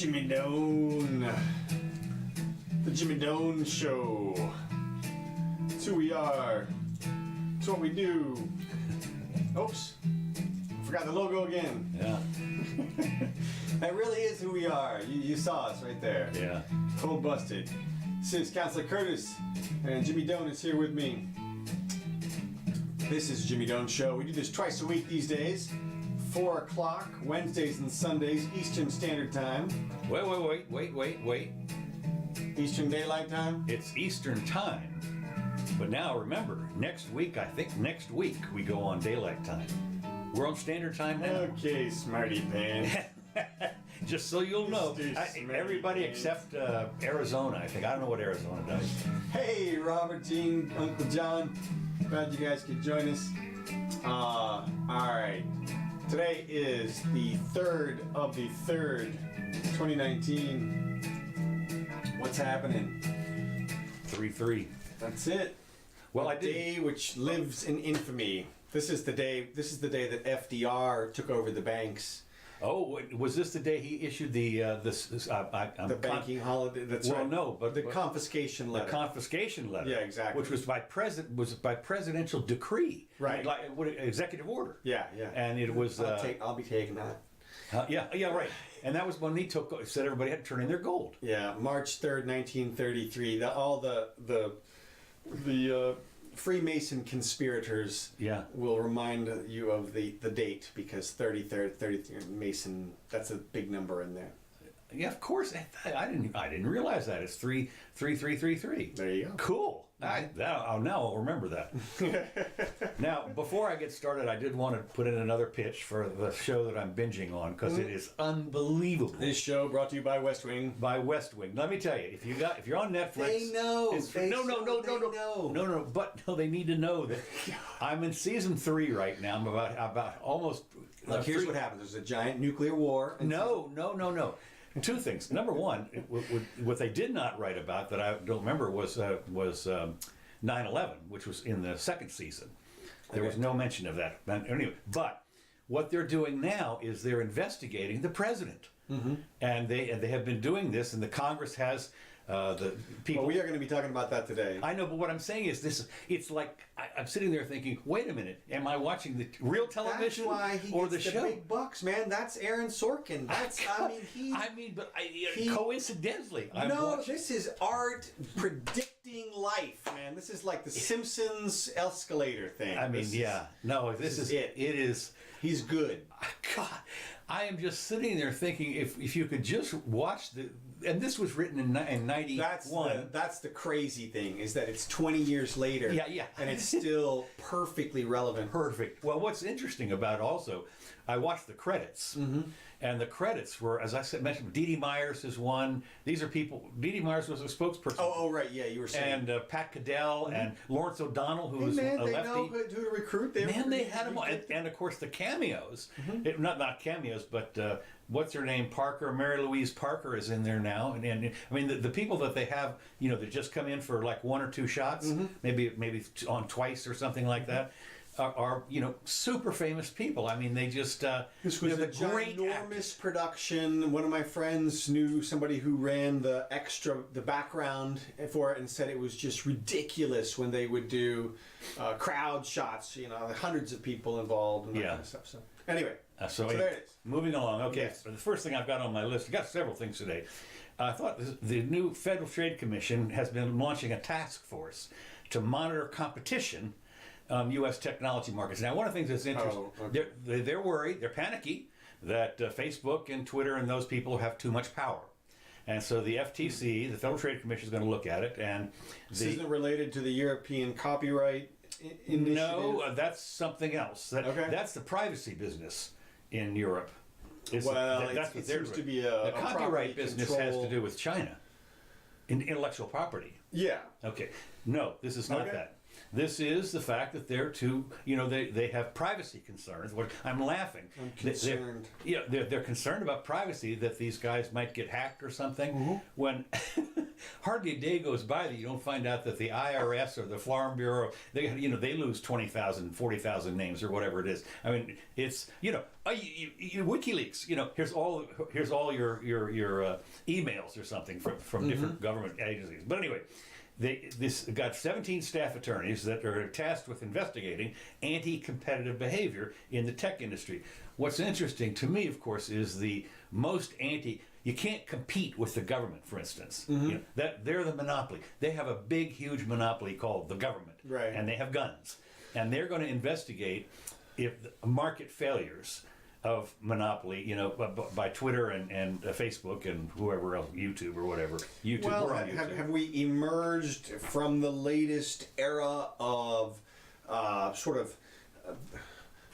Jimmy Doan. The Jimmy Doan Show. It's who we are. It's what we do. Oops. Forgot the logo again. Yeah. That really is who we are. You saw us right there. Yeah. Cold busted. This is Counselor Curtis, and Jimmy Doan is here with me. This is Jimmy Doan Show. We do this twice a week these days. 4 o'clock, Wednesdays and Sundays, Eastern Standard Time. Wait. Eastern Daylight Time? It's Eastern Time. But now remember, next week we go on Daylight Time. We're on Standard Time now. Okay, smarty pants. Just so you'll know. Mr. Smarty Everybody Pants. except Arizona, I think. I don't know what Arizona does. Hey, Robert, Gene, Uncle John. Glad you guys could join us. Alright. Today is the 3rd of the 3rd, 2019. What's happening? 3-3. That's it. Well, A day which lives in infamy. This is the day that FDR took over the banks. Oh, was this the day he issued the The banking holiday. That's Well, right. no, but the confiscation letter. The confiscation letter. Yeah, exactly. Which was by presidential decree. Right. Like executive order. Yeah. And it was. I'll be taking that. Yeah, right. And that was when he said everybody had to turn in their gold. Yeah, March 3rd, 1933. All the Freemason conspirators will remind you of the date because 33rd Mason, that's a big number in there. Yeah, of course. I didn't realize that. It's 33333. There you go. Cool. Now I'll remember that. Now, before I get started, I did want to put in another pitch for the show that I'm binging on because it is unbelievable. This show brought to you by West Wing. By West Wing. Let me tell you, if you're on Netflix, They know. No. But no, they need to know that I'm in season 3 right now. I'm about almost. Look, here's what happens. There's a giant nuclear war. No. 2 things. Number one, what they did not write about that I don't remember was 9/11, which was in the 2nd season. There was no mention of that. Anyway, but what they're doing now is they're investigating the president, and they have been doing this, and the Congress has the people. Well, we are going to be talking about that today. I know, but what I'm saying is this: it's like I'm sitting there thinking, "Wait a minute, am I watching the real television That's why he or gets the show?" big bucks, man. That's Aaron Sorkin. Coincidentally, This is art predicting life, man. This is like the Simpsons escalator thing. This is it. It is. He's good. God, I am just sitting there thinking if you could just watch and this was written in 91. That's the crazy thing is that it's 20 years later. Yeah. And it's still perfectly relevant. Perfect. Well, what's interesting about it also, I watched the credits, and the credits were, as I mentioned, Dee Dee Myers is one. These are people. Dee Dee Myers was a spokesperson. Oh, right. Yeah, you were saying. And Pat Cadell and Lawrence O'Donnell, who was a lefty. They know who to recruit. They had them all. And of course, the cameos. Not cameos, but what's her name? Mary Louise Parker is in there now. And I mean, the people that they have, that just come in for like 1 or 2 shots, maybe on twice or something like that, are super famous people. I mean, they just this was a ginormous production. One of my friends knew somebody who ran the background for it, and said it was just ridiculous when they would do crowd shots. Hundreds of people involved and that kind of stuff. So anyway, so there it is. Moving along. Okay, Yes. so the first thing I've got on my list, I've got several things today. I thought the new Federal Trade Commission has been launching a task force to monitor competition U.S. technology markets. Now, one of the things that's interesting, they're worried, they're panicky that Facebook and Twitter and those people have too much power. And so the FTC, the Federal Trade Commission, is going to look at it. And this isn't related to the European copyright initiative? No, that's something else. That's the privacy business in Europe. It seems to be the copyright business has to do with China, intellectual property. Yeah. Okay. No, this is not that. This is the fact that they're too, they have privacy concerns. I'm laughing. I'm concerned. They're concerned about privacy, that these guys might get hacked or something. When hardly a day goes by that you don't find out that the IRS or the Farm Bureau, they lose 20,000, 40,000 names or whatever it is. I mean, it's, WikiLeaks, here's all your emails or something from different government agencies. But anyway, this got 17 staff attorneys that are tasked with investigating anti-competitive behavior in the tech industry. What's interesting to me, of course, is the most you can't compete with the government, for instance. That they're the monopoly. They have a big, huge monopoly called the government, right? And they have guns, and they're going to investigate if market failures of monopoly, by Twitter and Facebook and whoever else, YouTube or whatever. Well, have we emerged from the latest era of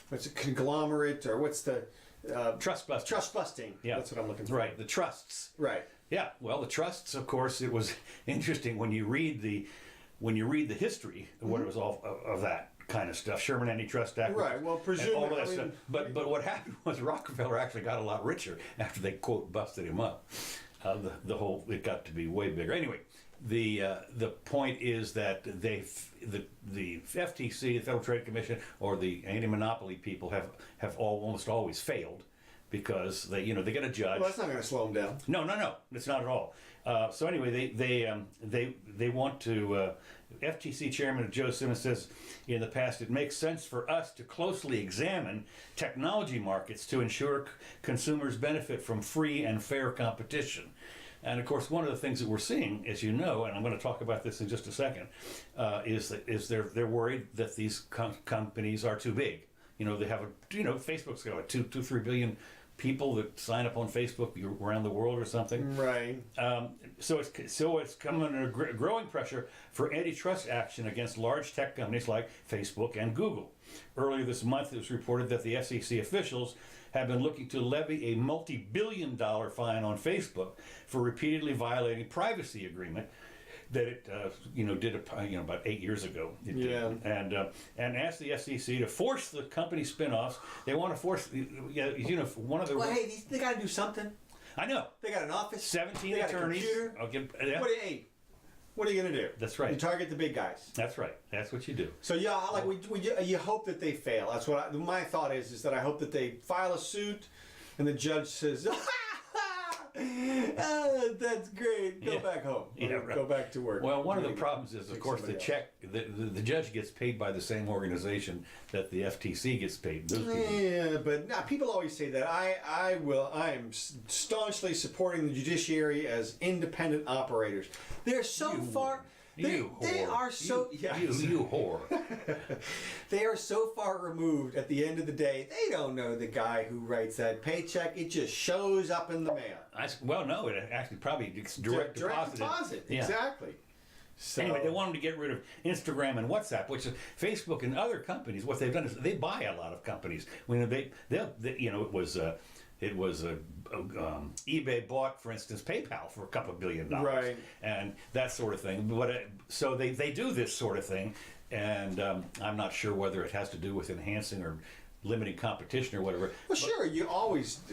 what's a conglomerate, or what's the trust busting? Trust busting. Yeah, that's what I'm looking for. Right, the trusts. Right. Yeah. Well, the trusts, of course, it was interesting when you read the history of what it was all of that kind of stuff, Sherman Antitrust Act, right? Well, presumably, all that stuff. But what happened was Rockefeller actually got a lot richer after they quote busted him up. It got to be way bigger. Anyway, the point is that the FTC, the Federal Trade Commission, or the anti-monopoly people have almost always failed because they get a judge. Well, that's not going to slow them down. No, it's not at all. So anyway, they want to. FTC Chairman Joe Simmons says in the past, it makes sense for us to closely examine technology markets to ensure consumers benefit from free and fair competition. And of course, one of the things that we're seeing, as you know, and I'm going to talk about this in just a second, is they're worried that these companies are too big. They have Facebook's got 2-3 billion people that sign up on Facebook around the world or something. Right. So it's coming under growing pressure for antitrust action against large tech companies like Facebook and Google. Earlier this month, it was reported that the SEC officials have been looking to levy a multi-billion-dollar fine on Facebook for repeatedly violating privacy agreement that it did about 8 years ago. And asked the SEC to force the company spinoffs. They want to force one of the. Well, hey, they got to do something. I know they got an office, 17 they attorneys. Got a computer. What are you going to do? That's right. You target the big guys. That's right. That's what you do. So you hope that they fail. That's what my thought is that I hope that they file a suit, and the judge says, oh, that's great. Go back home. Right. Go back to work. Well, one of the problems is, of course, the judge gets paid by the same organization that the FTC gets paid. Yeah, but people always say that. I am staunchly supporting the judiciary as independent operators. They're so far. They are so. You whore. They are so far removed. At the end of the day, they don't know the guy who writes that paycheck. It just shows up in the mail. No, it actually probably direct deposit. Yeah. Exactly. So anyway, they want them to get rid of Instagram and WhatsApp, which is Facebook and other companies. What they've done is they buy a lot of companies. It was eBay bought, for instance, PayPal for a couple of $2 billion, right, and that sort of thing. But so they do this sort of thing, and I'm not sure whether it has to do with enhancing or limiting competition or whatever. Well, sure,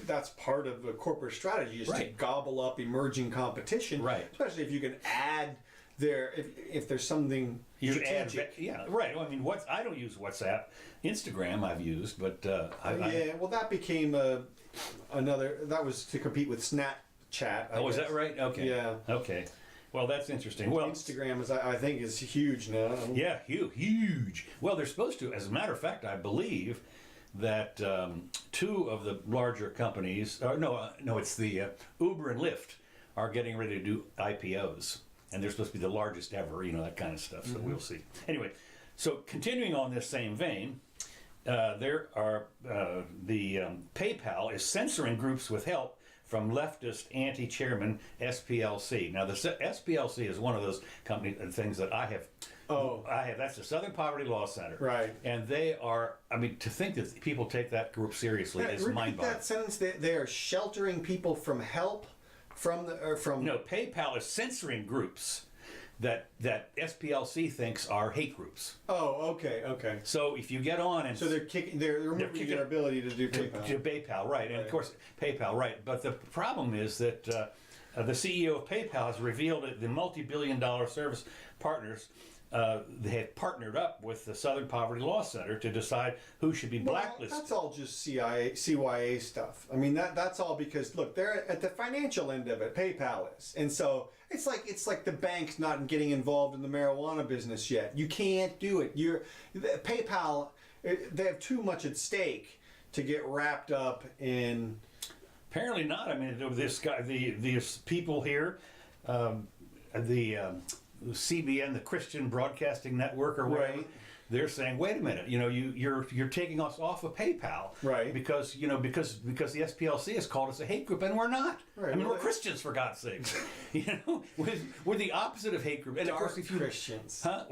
that's part of a corporate strategy is to gobble up emerging competition, right? Especially if you can add if there's something you add, right. Well, I mean, I don't use WhatsApp. Instagram I've used, but well, that became that was to compete with Snapchat. Oh, is that right? Okay. Yeah. Okay. Well, that's interesting. Well, Instagram I think is huge now. Yeah, huge. Well, they're supposed to. As a matter of fact, I believe that two of the larger companies, it's the Uber and Lyft, are getting ready to do IPOs. And they're supposed to be the largest ever, that kind of stuff. So we'll see. Anyway, so continuing on this same vein, there are the PayPal is censoring groups with help from leftist anti-chairman SPLC. Now, the SPLC is one of those things that I have. That's the Southern Poverty Law Center. Right. And they are, to think that people take that group seriously is mind-boggling. That sentence, they are sheltering people from help. No, PayPal is censoring groups that SPLC thinks are hate groups. Oh, okay. So if you get on and so they're removing your ability to do PayPal. To PayPal, right? And of course PayPal, right? But the problem is that the CEO of PayPal has revealed that the multi-billion-dollar service partners they have partnered up with the Southern Poverty Law Center to decide who should be blacklisted. Well, that's all just CYA stuff. I mean, that's all because look, they're at the financial end of it. PayPal is, and so it's like the banks not getting involved in the marijuana business yet. You can't do it. PayPal. They have too much at stake to get wrapped up in. Apparently not. I mean, this guy, these people here, the CBN, the Christian Broadcasting Network, or whatever. Right. They're saying, wait a minute, you're taking us off of PayPal, Right? Because the SPLC has called us a hate group, and we're not. Right. I mean, we're Christians, for God's sake. We're the opposite of hate group. And of course, if you Christians, huh?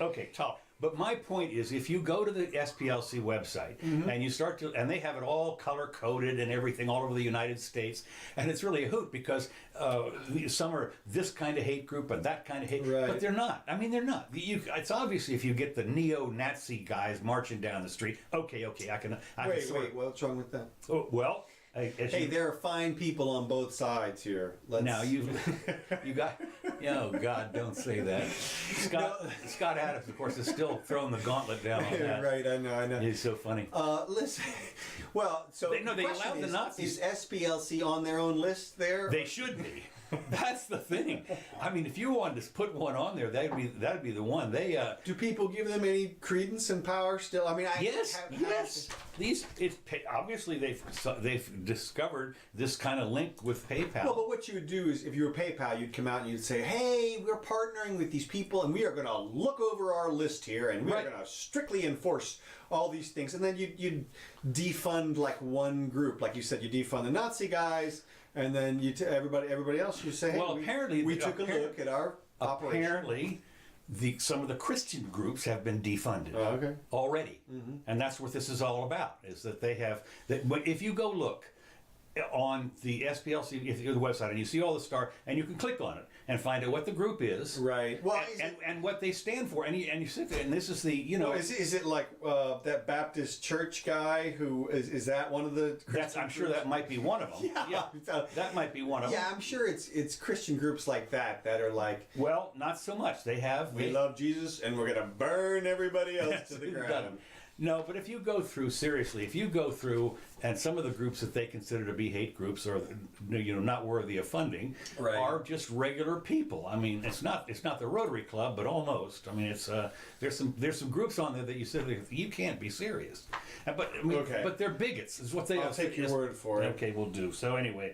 Okay, talk. But my point is, if you go to the SPLC website and you start to, and they have it all color coded and everything all over the United States, and it's really a hoot because some are this kind of hate group and that kind of hate, right. but they're not. I mean, they're not. It's obviously if you get the neo-Nazi guys marching down the street. Okay, I can. Wait, what's wrong with that? Oh, well. Hey, there are fine people on both sides here. Now you got. Oh God, don't say that. Scott Adams, of course, is still throwing the gauntlet down on that. Right, I know. He's so funny. Listen. Well, so they allowed the Nazis. Is SPLC on their own list there? They should be. That's the thing. I mean, if you wanted to put one on there, that'd be the one. They do people give them any credence and power still? I mean, yes. Obviously they've discovered this kind of link with PayPal. Well, but what you would do is, if you were PayPal, you'd come out and you'd say, "Hey, we're partnering with these people, and we are going to look over our list here, and we're going to strictly enforce all these things." And then you'd defund like one group, like you said, you defund the Nazi guys. And then everybody else, you say, "Hey, well, apparently we took a look at our operation." Apparently, some of the Christian groups have been defunded already, and that's what this is all about. Is that they have that? But if you go look on the SPLC, if you're the website, and you see all the star, and you can click on it and find out what the group is, right? Well, and what they stand for, and you sit there, and this is the Well, is it like that Baptist church guy who is that one of the? I'm sure that might be one of them. Yeah, that might be one of them. Yeah, I'm sure it's Christian groups like that are like. Well, not so much. We love Jesus, and we're gonna burn everybody else to the ground. No, but if you go through, and some of the groups that they consider to be hate groups or not worthy of funding are just regular people. I mean, it's not the Rotary Club, but almost. I mean, it's there's some groups on there that you said you can't be serious, but they're bigots is what they are. I'll take your word for it. Okay, we'll do. So anyway,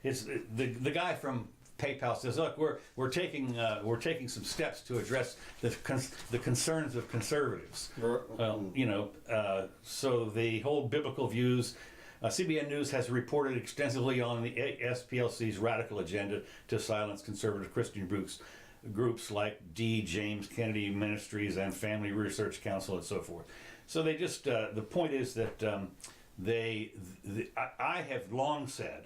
it's the guy from PayPal says, "Look, we're taking some steps to address the concerns of conservatives." So the whole biblical views. CBN News has reported extensively on the SPLC's radical agenda to silence conservative Christian groups like D. James Kennedy Ministries and Family Research Council and so forth. So they just the point is that I have long said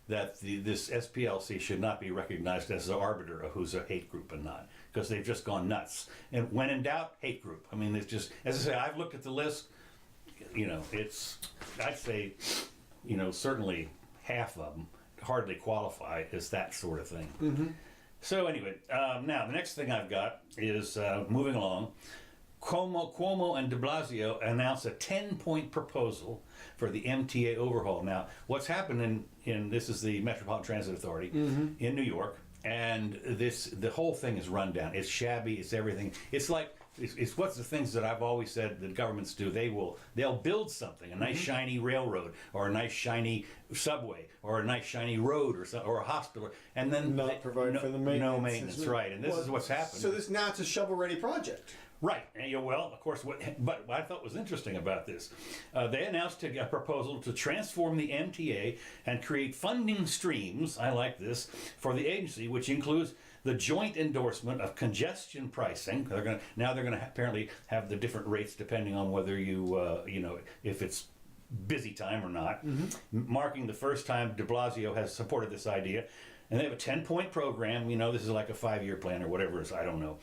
that this SPLC should not be recognized as the arbiter of who's a hate group and not, because they've just gone nuts. And when in doubt, hate group. I mean, it's just, as I say, I've looked at the list. I'd say, certainly half of them hardly qualify as that sort of thing. Mm-hmm. So anyway, now the next thing I've got is moving along. Cuomo and de Blasio announced a 10-point proposal for the MTA overhaul. Now, what's happened this is the Metropolitan Transit Authority in New York, and the whole thing is run down. It's shabby. It's everything. It's like it's what's the things that I've always said that governments do. They'll build something, a nice shiny railroad, or a nice shiny subway, or a nice shiny road, or a hospital, and then provide for the maintenance. No maintenance, right? And this is what's happened. So now it's a shovel-ready project. Right. And, of course, what I thought was interesting about this, they announced a proposal to transform the MTA and create funding streams, I like this, for the agency, which includes the joint endorsement of congestion pricing. They're going to apparently have the different rates depending on whether if it's busy time or not, marking the first time de Blasio has supported this idea. And they have a 10-point program. This is like a 5-year plan or whatever it is. I don't know.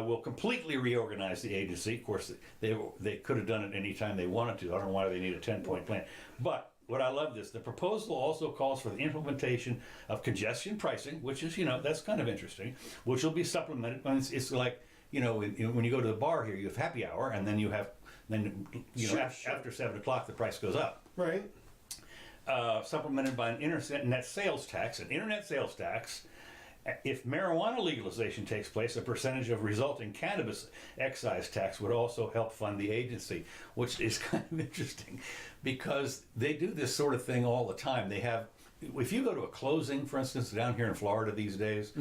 Will completely reorganize the agency. Of course, they could have done it any time they wanted to. I don't know why they need a 10-point plan. But what I love this, the proposal also calls for the implementation of congestion pricing, which is, that's kind of interesting, which will be supplemented. It's like, when you go to the bar here, you have happy hour, and then Sure. after 7 o'clock, the price goes up. Right. Supplemented by an internet sales tax. An internet sales tax, if marijuana legalization takes place, a percentage of resulting cannabis excise tax would also help fund the agency, which is kind of interesting because they do this sort of thing all the time. They have, if you go to a closing, for instance, down here in Florida these days,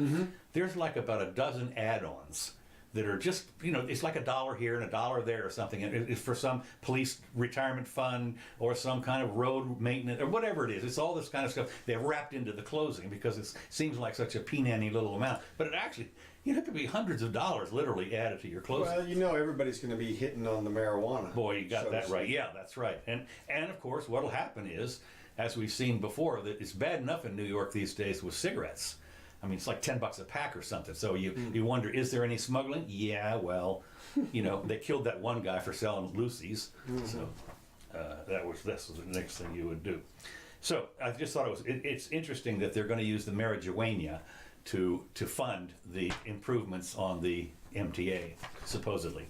there's like about a dozen add-ons that are just, it's like $1 here and $1 there or something. And it's for some police retirement fund or some kind of road maintenance or whatever it is. It's all this kind of stuff they've wrapped into the closing because it seems like such a peananny little amount. But it actually, it could be hundreds of dollars literally added to your closing. Well, everybody's going to be hitting on the marijuana. Boy, you got that right. Yeah, that's right. And of course, what'll happen is, as we've seen before, that it's bad enough in New York these days with cigarettes. I mean, it's like $10 a pack or something. So you wonder, is there any smuggling? Yeah, well, they killed that one guy for selling Lucy's. So that's the next thing you would do. So I just thought it's interesting that they're going to use the marijuana to fund the improvements on the MTA, supposedly.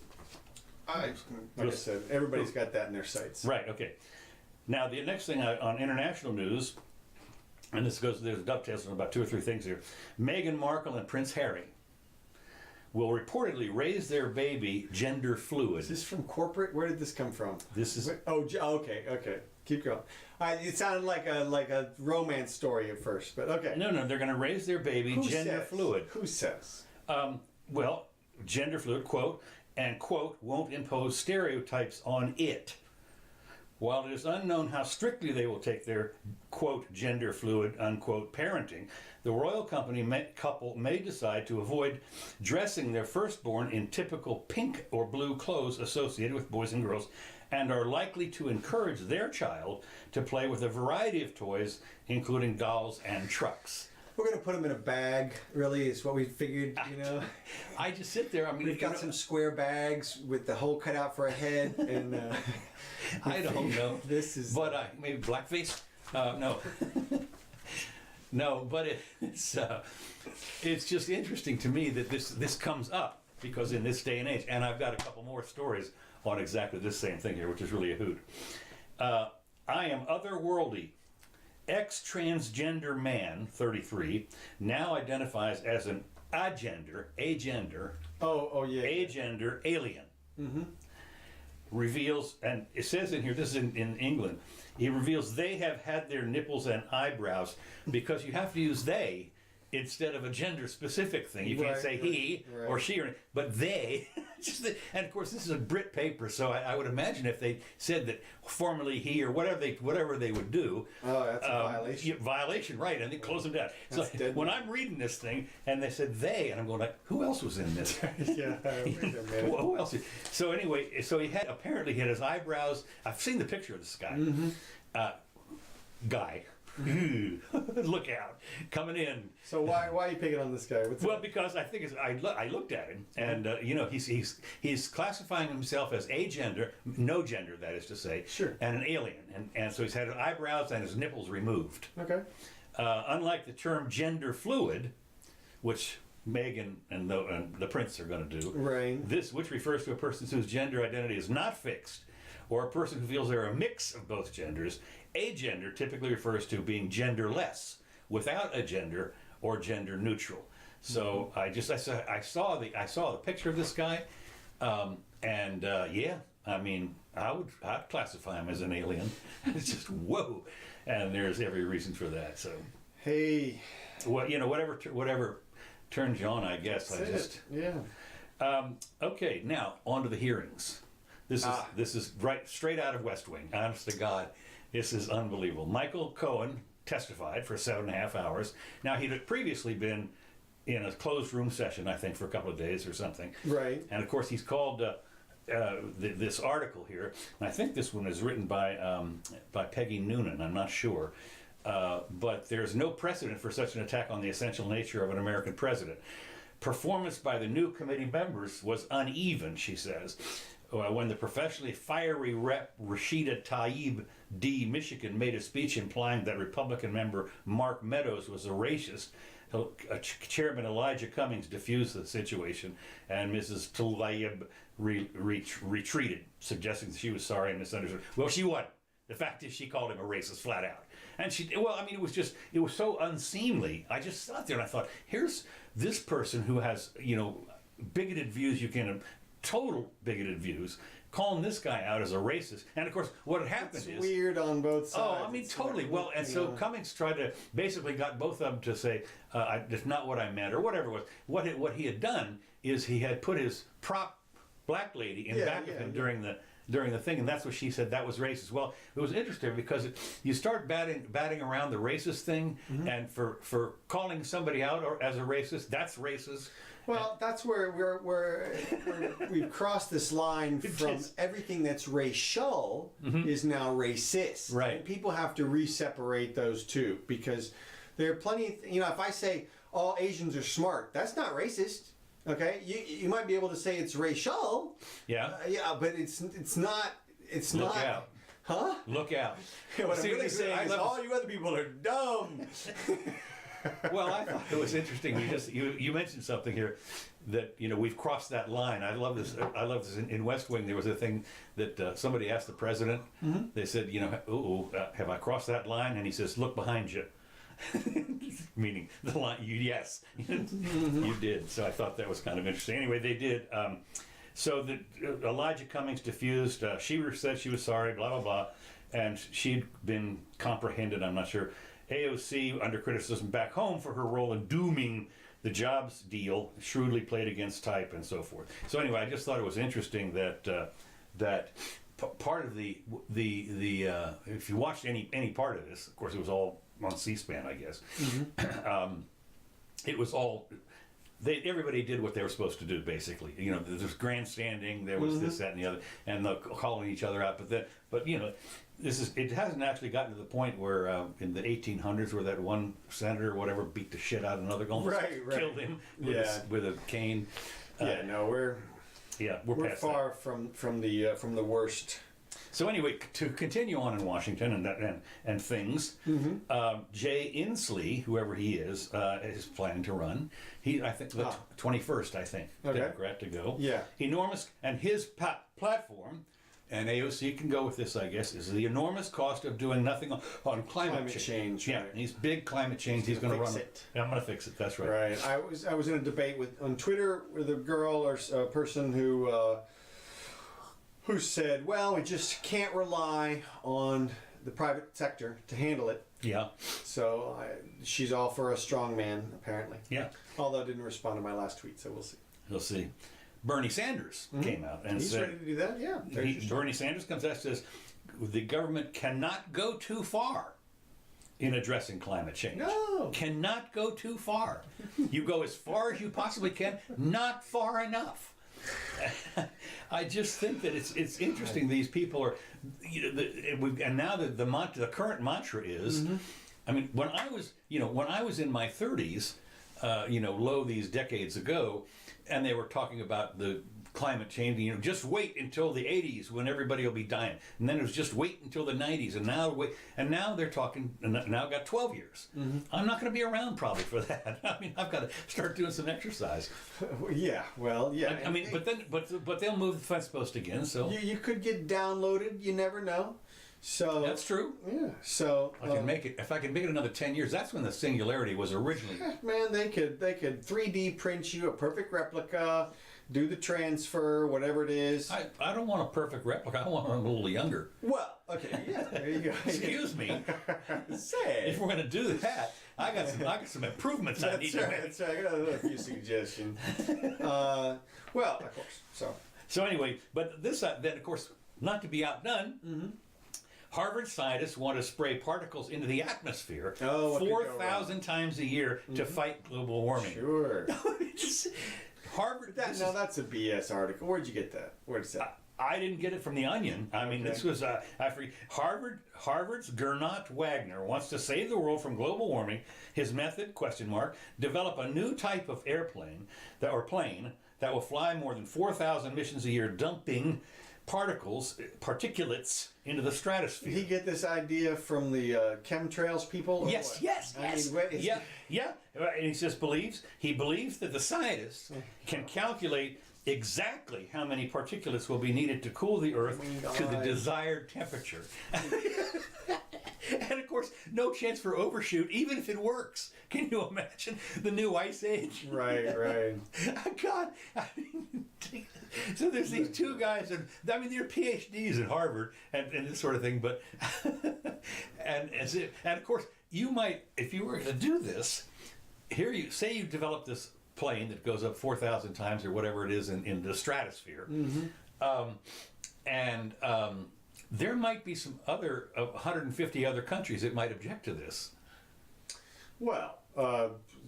Like I said, everybody's got that in their sights. Right, okay. Now, the next thing on international news, and there's dovetails on about 2 or 3 things here. Meghan Markle and Prince Harry will reportedly raise their baby gender fluid. Is this from corporate? Where did this come from? This is... Okay. Keep going. It sounded like a romance story at first, but okay. No, they're going to raise their baby gender fluid. Who says? Well, gender fluid, quote, and quote, won't impose stereotypes on it. While it is unknown how strictly they will take their, quote, gender fluid, unquote, parenting, the royal couple may decide to avoid dressing their firstborn in typical pink or blue clothes associated with boys and girls, and are likely to encourage their child to play with a variety of toys, including dolls and trucks. We're going to put them in a bag, really, is what we figured, I just sit there. I mean, we've got some square bags with the hole cut out for a head, and... I don't know. This is... But maybe blackface? No. No, but it's just interesting to me that this comes up, because in this day and age, and I've got a couple more stories on exactly this same thing here, which is really a hoot. I am otherworldly. Ex-transgender man, 33, now identifies as an agender, agender alien. Mm-hmm. Reveals, and it says in here, this is in England, he reveals they have had their nipples and eyebrows, because you have to use they instead of a gender specific thing. You can't say he or she, but they. And of course, this is a Brit paper, so I would imagine if they said that formerly he or whatever they would do. Oh, that's a violation. Violation, right? And they close them down. That's so when I'm reading this thing and they said they, and I'm going like, who else was in this? Yeah. Who else? So anyway, so he apparently had his eyebrows. I've seen the picture of this guy. Mm-hmm. Guy. Look out, coming in. So why are you picking on this guy? Because I think I looked at him, and he's classifying himself as agender, no gender, that is to say, sure, and an alien, and so he's had his eyebrows and his nipples removed. Okay. Unlike the term gender fluid, which Meghan and the prince are going to do, right? This, which refers to a person whose gender identity is not fixed, or a person who feels they're a mix of both genders. Agender typically refers to being genderless, without a gender, or gender neutral. So I saw the picture of this guy, yeah, I mean, I'd classify him as an alien. It's just whoa, and there's every reason for that. So hey, well, whatever turns you on, I guess. Okay, now on to the hearings. This is right straight out of West Wing. Honest to God, this is unbelievable. Michael Cohen testified for 7.5 hours. Now, he'd previously been in a closed room session, I think, for a couple of days or something. Right. And of course, he's called this article here. And I think this one is written by Peggy Noonan. I'm not sure. But there's no precedent for such an attack on the essential nature of an American president. Performance by the new committee members was uneven, she says. when the professionally fiery Rep. Rashida Tlaib D. Michigan made a speech implying that Republican member Mark Meadows was a racist, Chairman Elijah Cummings diffused the situation, and Mrs. Tlaib retreated, suggesting that she was sorry and misunderstood. Well, she wasn't. The fact is, she called him a racist flat out. And it was so unseemly. I just sat there and I thought, here's this person who has, bigoted views, total bigoted views, calling this guy out as a racist. And of course, what had happened is weird on both sides. Oh, I mean, totally. Well, and so Cummings tried to basically got both of them to say, "That's not what I meant," or whatever it was. What he had done is he had put his prop black lady in back of him during the thing, and that's what she said that was racist. Well, it was interesting because you start batting around the racist thing, and for calling somebody out as a racist, that's racist. Well, that's where we've crossed this line from everything that's racial is now racist. Right. And people have to separate those two, because there are plenty. If I say all Asians are smart, that's not racist. Okay, you might be able to say it's racial. Yeah. But it's not. It's Look not. out. Huh? Look out. What I'm really saying is all you other people are dumb. Well, I thought it was interesting. You mentioned something here that we've crossed that line. I love this. In West Wing, there was a thing that somebody asked the president. They said, have I crossed that line? And he says, look behind you. Meaning the line. Yes, you did. So I thought that was kind of interesting. Anyway, they did. So Elijah Cummings diffused. She said she was sorry. Blah blah blah, and she'd been comprehended. I'm not sure. AOC under criticism back home for her role in dooming the jobs deal, shrewdly played against type and so forth. So anyway, I just thought it was interesting that part of the if you watched any part of this, of course it was all on C-SPAN, I guess. It was all everybody did what they were supposed to do, basically. There was grandstanding, there was this, that, and the other, and the calling each other out. But it hasn't actually gotten to the point where in the 1800s, where that one senator or whatever beat the shit out of another, almost killed him with a cane. We're past far from the worst. So anyway, to continue on in Washington and things, Jay Inslee, whoever he is planning to run. I think the 21st, I think, Democrat to go. Yeah. Enormous, and his platform, and AOC can go with this, I guess, is the enormous cost of doing nothing on climate change. Right. Yeah, he's big climate change. He's going to run it. Yeah, I'm going to fix it. That's right. Right. I was in a debate on Twitter with a girl or a person who said, well, we just can't rely on the private sector to handle it. Yeah. So she's all for a strong man, apparently. Yeah. Although I didn't respond to my last tweet, so we'll see. We'll see. Bernie Sanders came out and he's said... ready to do that? Yeah. Bernie Sanders comes out and says, the government cannot go too far in addressing climate change. No. Cannot go too far. You go as far as you possibly can, not far enough. I just think that it's interesting. These people are, and now the current mantra is, I mean, when I was in my 30s, these decades ago, and they were talking about the climate change, just wait until the 80s when everybody will be dying, and then it was just wait until the 90s, and now they're talking. Now I've got 12 years. I'm not going to be around probably for that. I mean, I've got to start doing some exercise. Yeah, well, yeah. I mean, but they'll move the fence post again. So you could get downloaded. You never know. So that's true. Yeah. So I can make it. If I can make it another 10 years, that's when the singularity was originally. Man, they could 3D print you a perfect replica. Do the transfer, whatever it is. I don't want a perfect replica. I want one a little younger. Well, okay, yeah, there you go. Excuse me. Say, if we're going to do that, I got some improvements I need to make. That's right. I got a few suggestions. Well, of course. So anyway, but this then of course not to be outdone. Harvard scientists want to spray particles into the atmosphere 4,000 times a year to fight global warming. Sure. Harvard. That's a BS article. Where'd you get that? Where'd it say? I didn't get it from the Onion. I mean, this was Harvard's Gernot Wagner wants to save the world from global warming. His method ? Develop a new type of plane that that will fly more than 4,000 missions a year, dumping particulates into the stratosphere. Did he get this idea from the chemtrails people? Or Yes, what? yes, I yes. mean, what is- Yeah. And he believes that the scientists can calculate exactly how many particulates will be needed to cool the Earth to the desired temperature. And of course, no chance for overshoot, even if it works. Can you imagine the new ice age? Right. God, I mean, so there's these two guys, and I mean, they're PhDs at Harvard and this sort of thing. But and of course, you might, if you were to do this, here you say you develop this plane that goes up 4,000 times or whatever it is in the stratosphere, there might be some other 150 other countries that might object to this. Well,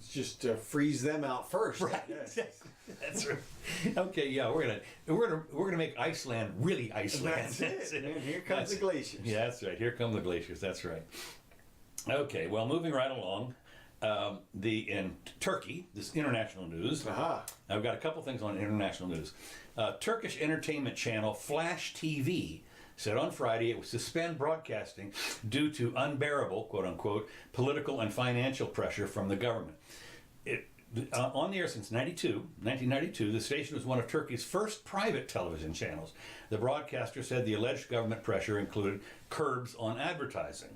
just freeze them out first. Right. Exactly. That's right. Okay. Yeah, we're gonna make Iceland really Iceland. That's it. And here comes the glaciers. Yeah, that's right. Here come the glaciers. That's right. Okay. Well, moving right along. In Turkey, this international news. Aha. I've got a couple things on international news. Turkish entertainment channel Flash TV said on Friday it would suspend broadcasting due to unbearable, quote unquote, political and financial pressure from the government. On the air since 1992, the station was one of Turkey's first private television channels. The broadcaster said the alleged government pressure included curbs on advertising.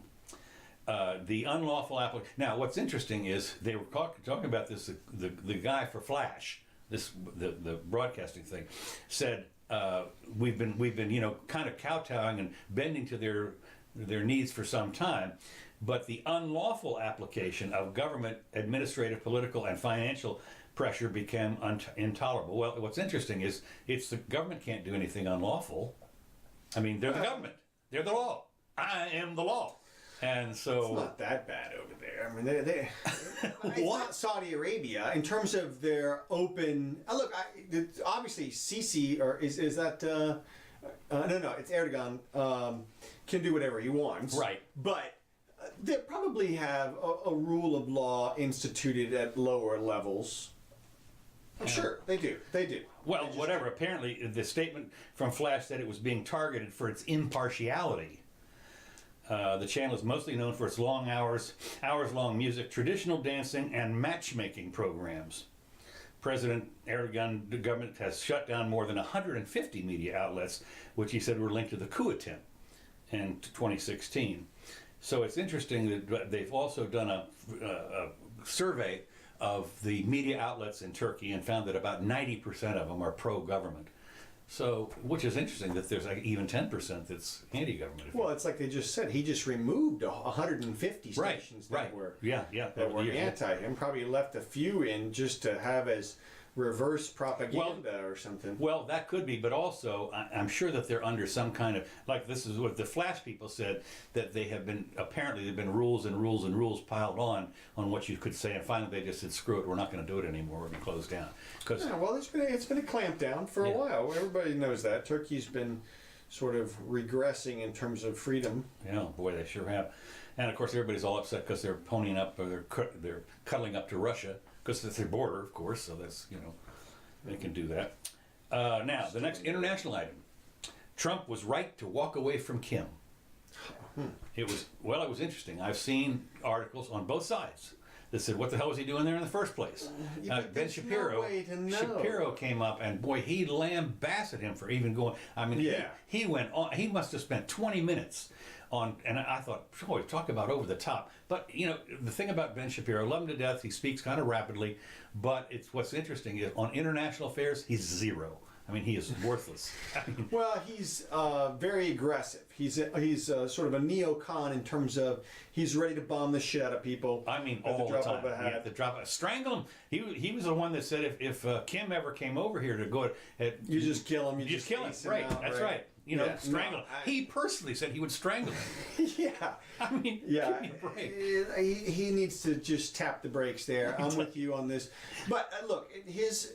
The unlawful application. Now, what's interesting is they were talking about this. The guy for Flash, the broadcasting thing, said we've been kind of kowtowing and bending to their needs for some time, but the unlawful application of government administrative, political, and financial pressure became intolerable. Well, what's interesting is it's the government can't do anything unlawful. I mean, they're the government. They're the law. I am the law. And so it's not that bad over there. I mean, they it's What? not Saudi Arabia in terms of their open. Look, obviously Sisi or is that no, it's Erdogan can do whatever he wants. Right. But they probably have a rule of law instituted at lower levels. Sure, they do. They do. Well, whatever. Apparently, the statement from Flash said it was being targeted for its impartiality. The channel is mostly known for its long hours-long music, traditional dancing, and matchmaking programs. President Erdogan, the government has shut down more than 150 media outlets, which he said were linked to the coup attempt in 2016. So it's interesting that they've also done a survey of the media outlets in Turkey and found that about 90% of them are pro-government. So, which is interesting that there's like even 10% that's anti-government. Well, it's like they just said. He just removed 150 stations that were anti him. Probably left a few in just to have as reverse propaganda or something. Well, that could be, but also I'm sure that they're under some kind of, like this is what the Flash people said, that they have been, apparently there have been rules and rules and rules piled on what you could say, and finally they just said, screw it, we're not going to do it anymore, we're going to close down. Yeah, well, it's been a clampdown for a while. Everybody knows that. Turkey's been sort of regressing in terms of freedom. Yeah, boy, they sure have. And of course everybody's all upset because they're ponying up, or they're cuddling up to Russia, because it's their border, of course, so that's, they can do that. Now, the next international item. Trump was right to walk away from Kim. It was interesting. I've seen articles on both sides that said, what the hell was he doing there in the first place? Ben Shapiro, no way to know. Shapiro came up, and boy, he lambasted him for even going. I mean, he went on. He must have spent 20 minutes on, and I thought, boy, talk about over the top. But the thing about Ben Shapiro, I love him to death. He speaks kind of rapidly, but what's interesting is on international affairs, he's zero. I mean, he is worthless. Well, he's very aggressive. He's sort of a neocon in terms of he's ready to bomb the shit out of people. I mean, at all the drop the time. of a hat. The drop, strangle him. He was the one that said if Kim ever came over here to go, you just kill him. You just kill him. Right. Out, That's right. Strangle him. He personally said he would strangle him. Yeah. I mean, give me a break. He needs to just tap the brakes there. I'm with you on this. But look, his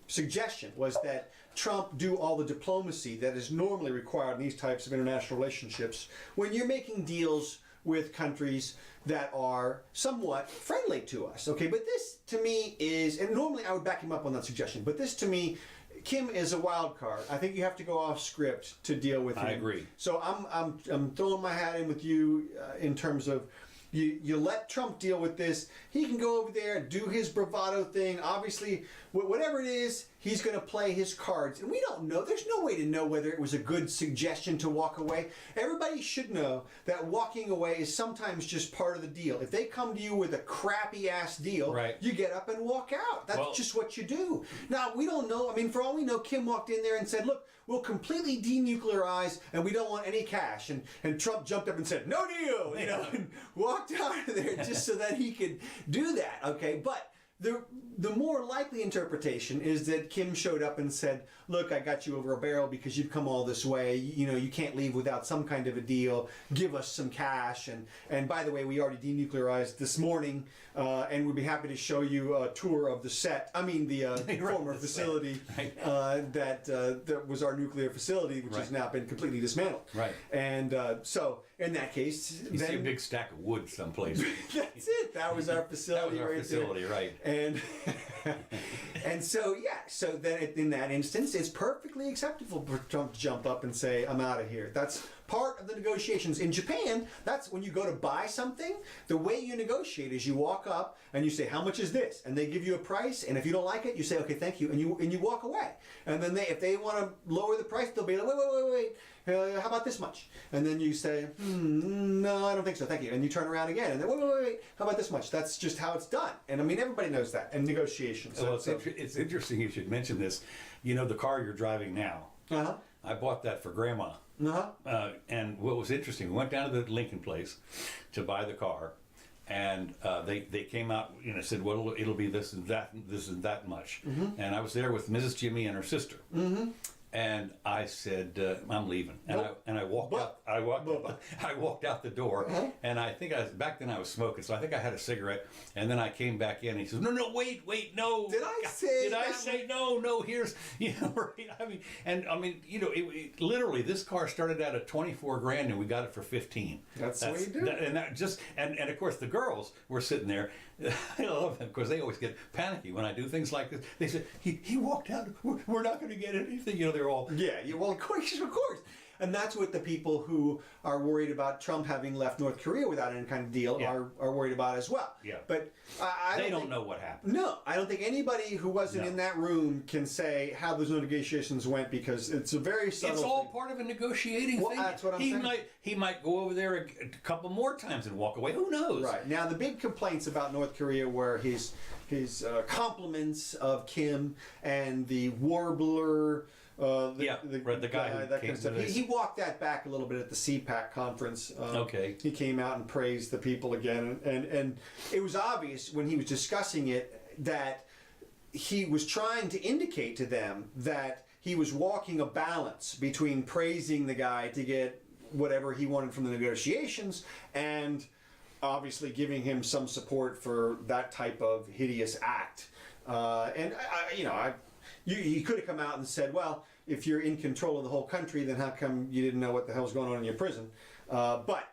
suggestion was that Trump do all the diplomacy that is normally required in these types of international relationships. When you're making deals with countries that are somewhat friendly to us. Okay, but this to me is, and normally I would back him up on that suggestion, but this to me, Kim is a wild card. I think you have to go off script to deal with him. I agree. So I'm throwing my hat in with you in terms of you let Trump deal with this. He can go over there, do his bravado thing. Obviously, whatever it is, he's going to play his cards. And we don't know. There's no way to know whether it was a good suggestion to walk away. Everybody should know that walking away is sometimes just part of the deal. If they come to you with a crappy ass deal, right, you get up and walk out. That's just what you do. Now, we don't know. I mean, for all we know, Kim walked in there and said, look, we'll completely denuclearize and we don't want any cash. And Trump jumped up and said, no deal, you know, and walked out of there just so that he could do that. Okay, but the more likely interpretation is that Kim showed up and said, look, I got you over a barrel because you've come all this way. You know, you can't leave without some kind of a deal. Give us some cash. And by the way, we already denuclearized this morning, and we'd be happy to show you a tour of the set. I mean, the former facility that was our nuclear facility, which has now been completely dismantled. Right. And so, in that case, you see a big stack of wood someplace. That's it. That was our facility. That was our facility, there. right? And and so so then in that instance, it's perfectly acceptable for Trump to jump up and say, "I'm out of here." That's part of the negotiations. In Japan, that's when you go to buy something. The way you negotiate is you walk up and you say, "How much is this?" And they give you a price. And if you don't like it, you say, "Okay, thank you," and you walk away. And then if they want to lower the price, they'll be like, "Wait. How about this much?" And then you say, "No, I don't think so. Thank you." And you turn around again, and then wait. How about this much? That's just how it's done. And I mean, everybody knows that in negotiations. Well, it's interesting you should mention this. You know, the car you're driving now. Uh-huh. I bought that for Grandma. Uh-huh. And what was interesting, we went down to the Lincoln place to buy the car, and they came out, you know, said, well, it'll be this and that much. Mm-hmm. And I was there with Mrs. Jimmy and her sister. Mm-hmm. And I said, I'm leaving. And I walked out. I walked out the door. Uh-huh. And I think back then I was smoking, so I think I had a cigarette. And then I came back in. And he says, no, wait, no. Did I say no? Here's, you know, right? I mean, you know, it literally this car started out at $24,000 and we got it for 15. That's the way you do it. And that just and of course the girls were sitting there. I love them because they always get panicky when I do things like this. They said he walked out. We're not going to get anything. You know, they're all well, of course. And that's what the people who are worried about Trump having left North Korea without any kind of deal are worried about as well. Yeah. But they don't know what happened. No, I don't think anybody who wasn't in that room can say how those negotiations went because it's a very subtle It's all thing. part of a negotiating thing. That's what I'm saying. He might go over there a couple more times and walk away. Who knows? Right. Now, the big complaints about North Korea were his compliments of Kim and the warbler. The guy who that came kind of stuff. He walked that back a little bit at the CPAC conference. Okay. He came out and praised the people again, and it was obvious when he was discussing it that he was trying to indicate to them that he was walking a balance between praising the guy to get whatever he wanted from the negotiations and obviously giving him some support for that type of hideous act. He could have come out and said, well, if you're in control of the whole country, then how come you didn't know what the hell's going on in your prison? But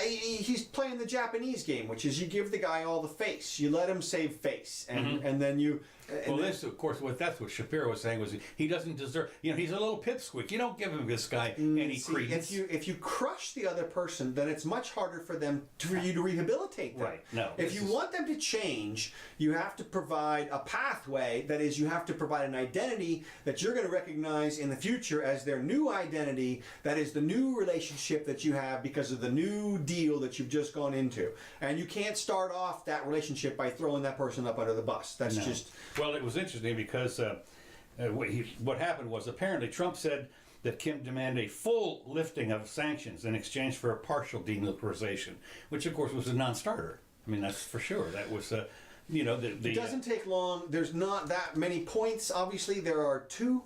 he's playing the Japanese game, which is you give the guy all the face. You let him save face. And then you... of course, that's what Shapiro was saying was he doesn't deserve... You know, he's a little pipsqueak. You don't give him this guy any credence. If you crush the other person, then it's much harder for you to rehabilitate them. Right. No. If you want them to change, you have to provide a pathway. That is, you have to provide an identity that you're going to recognize in the future as their new identity. That is the new relationship that you have because of the new deal that you've just gone into. And you can't start off that relationship by throwing that person up under the bus. That's just... Well, it was interesting because what happened was apparently Trump said that Kim demanded a full lifting of sanctions in exchange for a partial denuclearization, which of course was a non-starter. I mean, that's for sure. That was, it doesn't take long. There's not that many points. Obviously, there are two.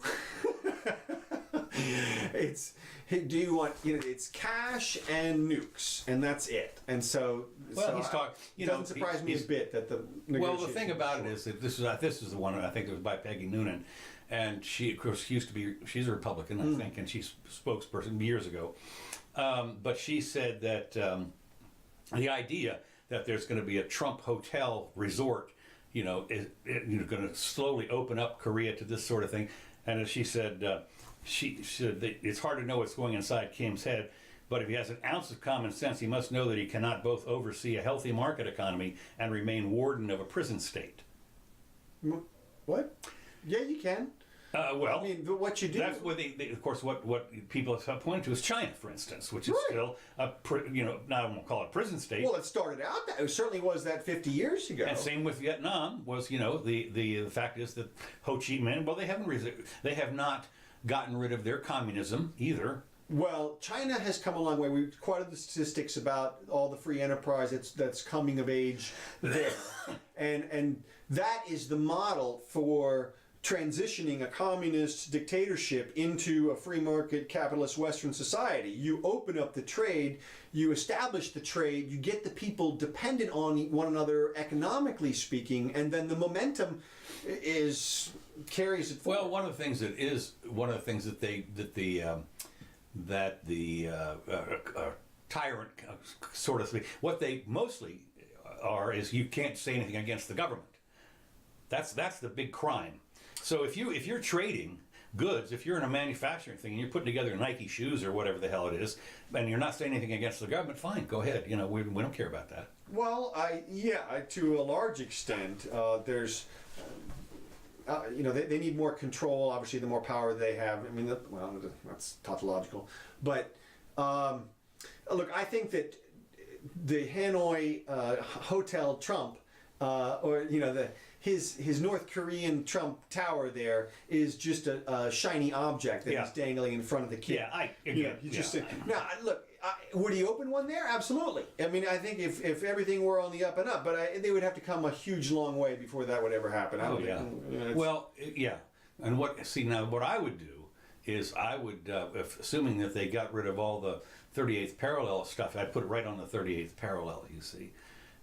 Do you want, it's cash and nukes, and that's it. And so, he's talking. It doesn't surprise me a bit that the negotiations. Well, the thing about it is that this is the one I think it was by Peggy Noonan, and she of course she's a Republican I think, and she's spokesperson years ago, but she said that the idea that there's going to be a Trump hotel resort, is going to slowly open up Korea to this sort of thing. And as she said, she said that it's hard to know what's going inside Kim's head, but if he has an ounce of common sense, he must know that he cannot both oversee a healthy market economy and remain warden of a prison state. What? Yeah, you can. Well, I mean, what you do. That's what of course, what people have pointed to is China, for instance, which is Right. still I won't call it a prison state. Well, it started out that it certainly was that 50 years ago. And same with Vietnam was, the fact is that Ho Chi Minh, well, they have not gotten rid of their communism either. Well, China has come a long way. We've quoted the statistics about all the free enterprise that's coming of age there, and that is the model for transitioning a communist dictatorship into a free market capitalist Western society. You open up the trade, you establish the trade, you get the people dependent on one another economically speaking, and then the momentum carries it forward. Well, one of the things that the tyrant, sort of speak, what they mostly are is you can't say anything against the government. That's the big crime. So if you're trading goods, if you're in a manufacturing thing and you're putting together Nike shoes or whatever the hell it is, and you're not saying anything against the government, fine, go ahead. We don't care about that. Well, to a large extent, there's, they need more control. Obviously, the more power they have. I mean, that's tautological. But look, I think that the Hanoi Hotel Trump, his North Korean Trump Tower there is just a shiny object that he's dangling in front of the kid. Now, look, would he open one there? Absolutely. I mean, I think if everything were on the up and up, but they would have to come a huge long way before that would ever happen. And what I would do is I would, assuming that they got rid of all the 38th parallel stuff, I'd put it right on the 38th parallel, you see.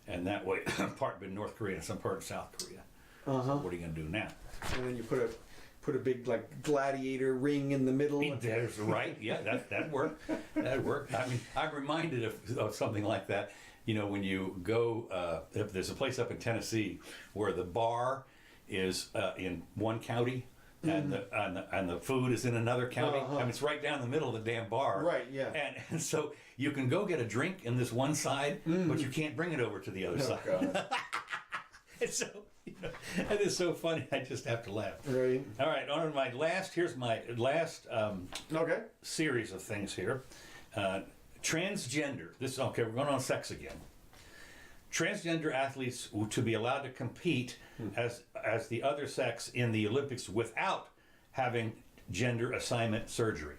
And that way, part in North Korea and some part in South Korea. What are you going to do now? And then you put a big gladiator ring in the middle. That's right. Yeah, that worked. That worked. I mean, I'm reminded of something like that. When you go, if there's a place up in Tennessee where the bar is in one county. And the food is in another county. I mean, it's right down the middle of the damn bar. Right. Yeah. And so you can go get a drink in this one side, but you can't bring it over to the other side. God. It's so, it is so funny. I just have to laugh. Right. All right. On to my last. Here's my last series of things here. Transgender. We're going on sex again. Transgender athletes to be allowed to compete as the other sex in the Olympics without having gender assignment surgery.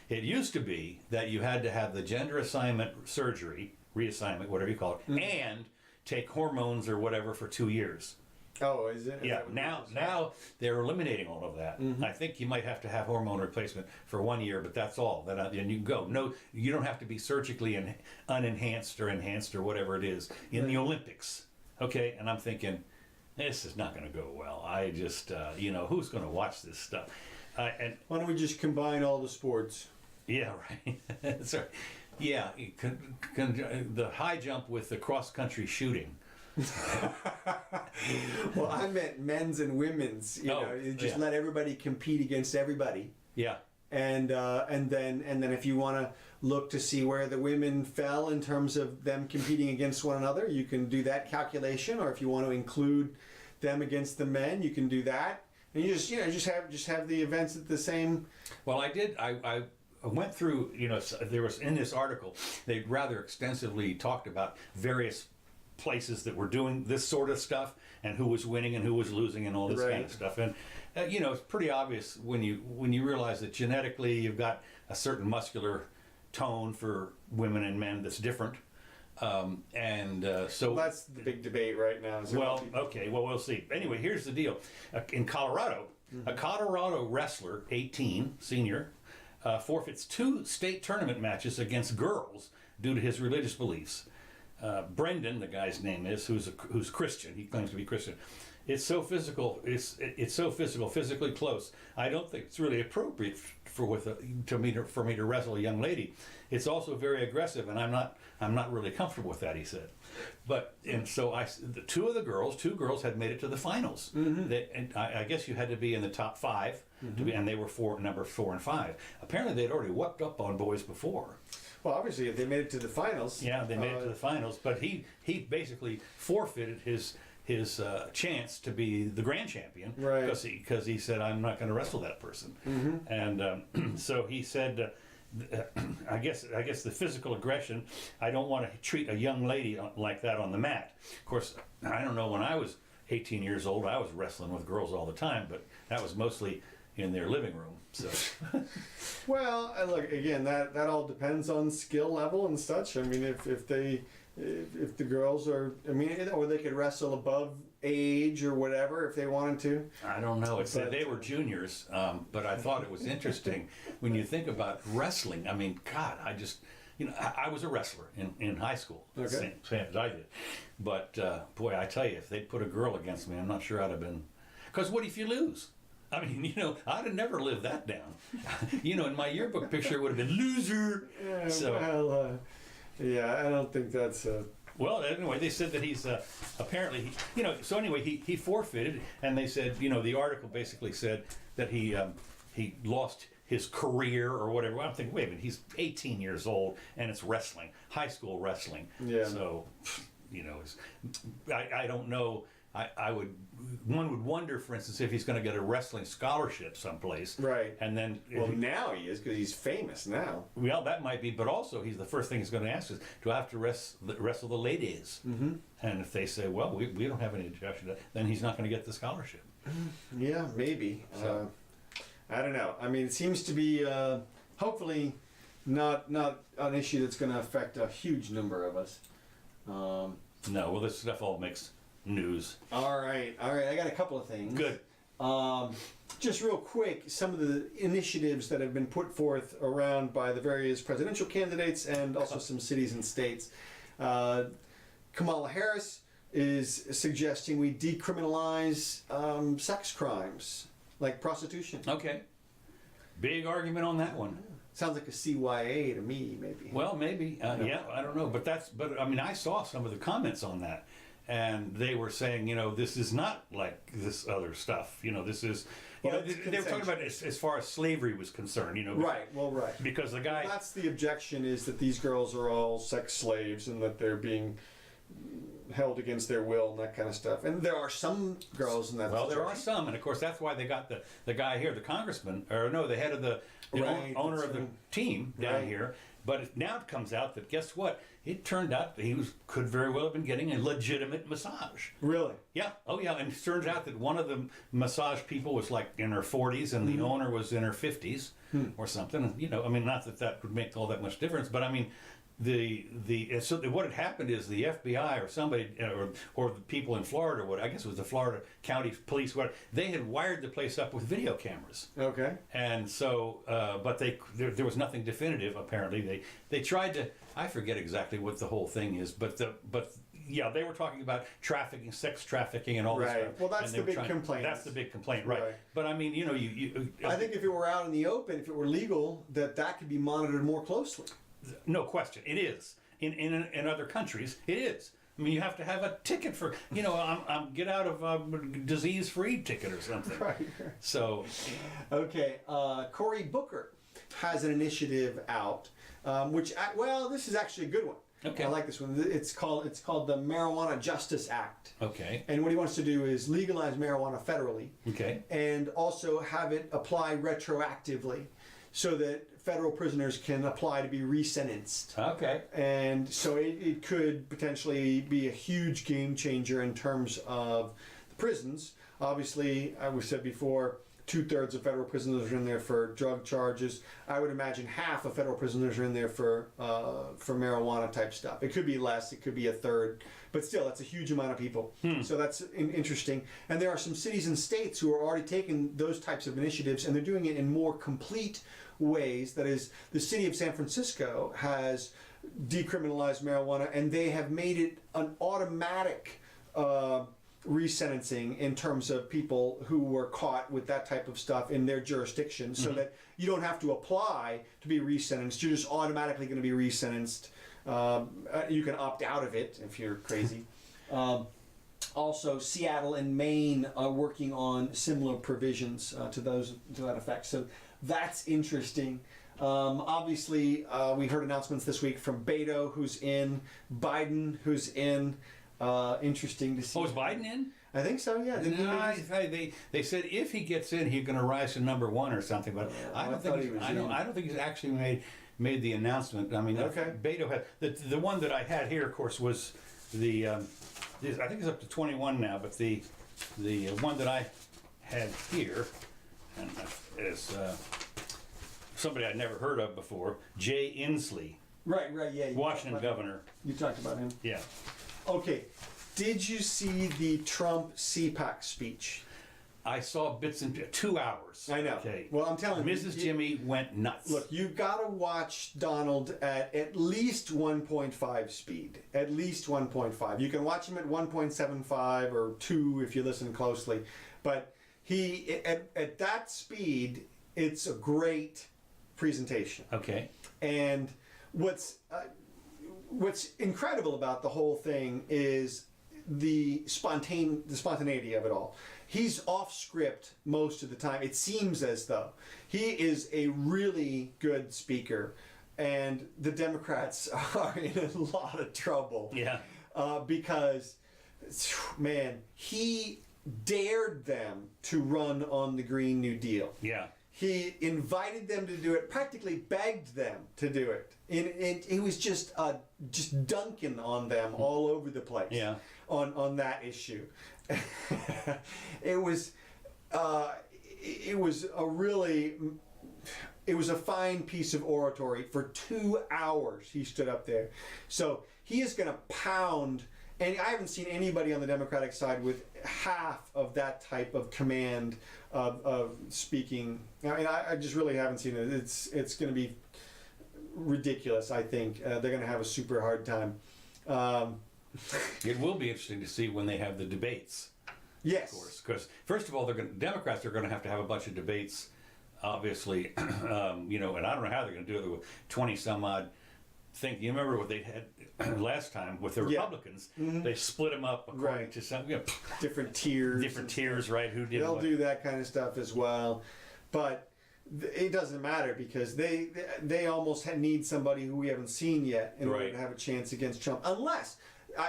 It used to be that you had to have the gender assignment surgery, reassignment, whatever you call it, and take hormones or whatever for 2 years. Oh, is it? Yeah, now they're eliminating all of that. I think you might have to have hormone replacement for 1 year, but that's all. Then you can go. No, you don't have to be surgically unenhanced or enhanced or whatever it is in the Olympics. Okay, and I'm thinking, this is not going to go well. I just, who's going to watch this stuff? And why don't we just combine all the sports? Yeah, right. That's right. Yeah, the high jump with the cross-country shooting. Well, I meant men's and women's. You just let everybody compete against everybody. Yeah. And then if you want to look to see where the women fell in terms of them competing against one another, you can do that calculation. Or if you want to include them against the men, you can do that. And you just have the events at the same. Well, I did. I went through. There was in this article they rather extensively talked about various places that were doing this sort of stuff and who was winning and who was losing and all this kind of stuff. And it's pretty obvious when you realize that genetically you've got a certain muscular tone for women and men that's different. So that's the big debate right now. Well, okay, well, we'll see. Anyway, here's the deal. In Colorado, a Colorado wrestler, 18, senior, forfeits 2 state tournament matches against girls due to his religious beliefs. Brendan, the guy's name is, who's Christian. He claims to be Christian. it's so physical. It's so physical, physically close. I don't think it's really appropriate for me to wrestle a young lady. It's also very aggressive, and I'm not really comfortable with that," he said. But and so the two girls had made it to the finals. And I guess you had to be in the top 5 to be, and they were number 4 and 5. Apparently, they'd already whooped up on boys before. Well, obviously, if they made it to the finals. Yeah, they made it to the finals, but he basically forfeited his chance to be the grand champion, right? Because he said, "I'm not going to wrestle that person," and so he said, I guess the physical aggression. I don't want to treat a young lady like that on the mat. Of course, I don't know, when I was 18 years old, I was wrestling with girls all the time, but that was mostly in their living room. So, well, look, again, that all depends on skill level and such. I mean, if the girls are, I mean, or they could wrestle above age or whatever if they wanted to. I don't know. It said they were juniors, but I thought it was interesting when you think about wrestling. I mean, God, I was a wrestler in high school, okay. same as I did. But boy, I tell you, if they put a girl against me, I'm not sure I'd have been. Because what if you lose? I mean, I'd have never lived that down. In my yearbook picture, it would have been loser. Yeah, so, well, yeah, I don't think that's. Well, anyway, they said that he's apparently, So anyway, he forfeited, and they said, the article basically said that he lost his career or whatever. Well, I'm thinking, wait a minute, he's 18 years old, and it's wrestling, high school wrestling. Yeah. So, I don't know. One would wonder, for instance, if he's going to get a wrestling scholarship someplace. Right. And then. Well, now he is, because he's famous now. Well, that might be, but also the first thing he's going to ask is, do I have to wrestle the ladies? Mm-hmm. And if they say, well, we don't have any objection to that, then he's not going to get the scholarship. Yeah, maybe. So. I don't know. I mean, it seems to be, hopefully, not an issue that's going to affect a huge number of us. No, well, this stuff all makes news. All right. I got a couple of things. Good. Just real quick, some of the initiatives that have been put forth around by the various presidential candidates and also some cities and states. Kamala Harris is suggesting we decriminalize sex crimes like prostitution. Okay. Big argument on that one. Sounds like a CYA to me, maybe. Well, maybe. Yeah, I don't know. But I mean, I saw some of the comments on that. And they were saying, this is not like this other stuff. This is, they were talking about it as far as slavery was concerned, Right, well, right. Because the guy... Well, that's the objection, is that these girls are all sex slaves and that they're being held against their will and that kind of stuff. And there are some girls in that Well, there are some, and of course that's why they got the guy here, the congressman, or no, the head of the right, owner of the team down right. here. But now it comes out that, guess what? It turned out that he could very well have been getting a legitimate massage. Really? Yeah. Oh, yeah. And it turns out that one of the massage people was like in her 40s, and the owner was in her 50s or something. I mean, not that would make all that much difference, but I mean, so what had happened is the FBI or somebody or the people in Florida, I guess it was the Florida County Police, they had wired the place up with video cameras. Okay. And so, but there was nothing definitive. Apparently, they tried to. I forget exactly what the whole thing is, but yeah, they were talking about trafficking, sex trafficking, and all this right. stuff. Well, that's the big complaint. That's the big complaint, right? But I mean, I think if it were out in the open, if it were legal, that could be monitored more closely. No question, it is. In other countries, it is. I mean, you have to have a ticket for, I'm get out of disease-free ticket or something. Right. So. Okay, Cory Booker has an initiative out, which, this is actually a good one. Okay. I like this one. It's called the Marijuana Justice Act. Okay. And what he wants to do is legalize marijuana federally. Okay. And also have it apply retroactively, so that federal prisoners can apply to be resentenced. Okay. And so it could potentially be a huge game changer in terms of the prisons. Obviously, we said before, 2/3 of federal prisoners are in there for drug charges. I would imagine half of federal prisoners are in there for marijuana type stuff. It could be less, it could be a third, but still, that's a huge amount of people. So that's interesting. And there are some cities and states who are already taking those types of initiatives, and they're doing it in more complete ways. That is, the city of San Francisco has decriminalized marijuana, and they have made it an automatic resentencing in terms of people who were caught with that type of stuff in their jurisdiction, so that you don't have to apply to be resentenced. You're just automatically going to be resentenced. You can opt out of it if you're crazy. Also, Seattle and Maine are working on similar provisions to that effect. So that's interesting. Obviously, we heard announcements this week from Beto, who's in, Biden, who's in. Interesting to see. Oh, is Biden in? I think so. Yeah. No, they said if he gets in, he's going to rise to number one or something. But I don't think he's actually made the announcement. I mean, Okay. Beto had the one that I had here, of course, was the I think it's up to 21 now. But the one that I had here and is somebody I'd never heard of before, Jay Inslee, Right. Yeah. Washington governor. You talked about him. Yeah. Okay. Did you see the Trump CPAC speech? I saw bits in 2 hours. I know. Okay. Well, I'm telling you, Mrs. Jimmy went nuts. Look, you've got to watch Donald at least 1.5 speed. At least 1.5. You can watch him at 1.75 or 2 if you listen closely. But at that speed, it's a great presentation. Okay. And what's incredible about the whole thing is the spontaneity of it all. He's off script most of the time. It seems as though he is a really good speaker, and the Democrats are in a lot of trouble. Yeah. Because, man, he dared them to run on the Green New Deal. Yeah. He invited them to do it, practically begged them to do it. And he was just dunking on them all over the place. Yeah. On that issue. It was a fine piece of oratory. For 2 hours he stood up there. So he is going to pound. And I haven't seen anybody on the Democratic side with half of that type of command of speaking. I mean, I just really haven't seen it. It's going to be ridiculous, I think. They're going to have a super hard time. It will be interesting to see when they have the debates. Yes. Of course. Because, first of all, Democrats are going to have a bunch of debates, obviously. And I don't know how they're going to do it with 20 some odd things. You remember what they had last time with the Republicans? Mm-hmm. They split them up according to some different tiers. Different tiers, right? Who did They'll what. do that kind of stuff as well. But it doesn't matter because they almost need somebody who we haven't seen yet in order to have a chance against Trump. Unless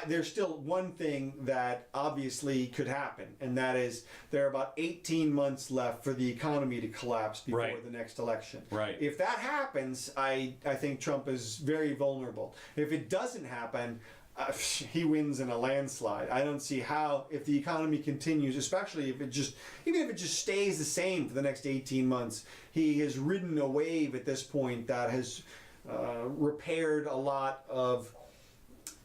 there's still one thing that obviously could happen, and that is there are about 18 months left for the economy to collapse before the next election. Right. If that happens, I think Trump is very vulnerable. If it doesn't happen, he wins in a landslide. I don't see how, if the economy continues, especially even if it just stays the same for the next 18 months, he has ridden a wave at this point that has repaired a lot of.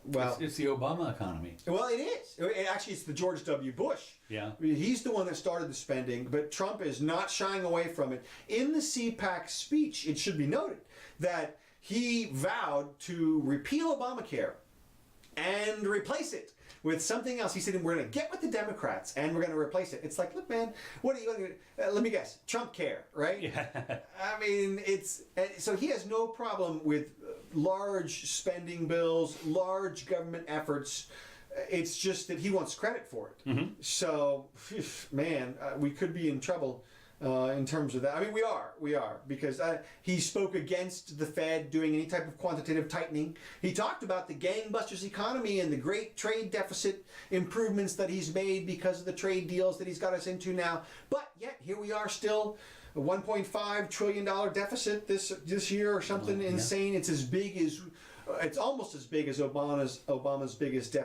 Well, it's the Obama economy. Well, it is. Actually, it's the George W. Bush. Yeah. I mean, he's the one that started the spending, but Trump is not shying away from it. In the CPAC speech, it should be noted that he vowed to repeal Obamacare and replace it with something else. He said, we're going to get with the Democrats and we're going to replace it. It's like, look, man, what are you going to let me guess, Trump care, right? Yeah. I mean, so he has no problem with large spending bills, large government efforts. It's just that he wants credit for it. Mm-hmm. So, man, we could be in trouble in terms of that. I mean, we are, because he spoke against the Fed doing any type of quantitative tightening. He talked about the gangbusters economy and the great trade deficit improvements that he's made because of the trade deals that he's got us into now. But yet, here we are still, a $1.5 trillion deficit this year or something insane. It's almost as big as Obama's biggest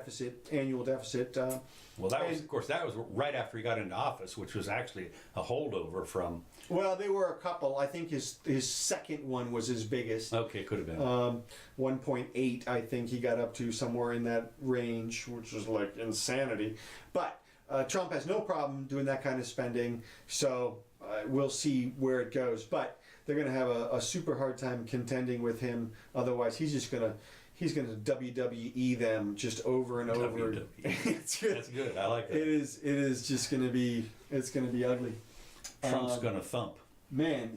annual deficit. Well, that was right after he got into office, which was actually a holdover from. Well, there were a couple. I think his second one was his biggest. Okay, could have been. 1.8, I think he got up to somewhere in that range, which was like insanity. But Trump has no problem doing that kind of spending, so we'll see where it goes. But they're going to have a super hard time contending with him. Otherwise, he's he's going to WWE them just over and over. WWE. It's good. That's good. I like that. It is just going to be, it's going to be ugly. Trump's gonna thump. Man,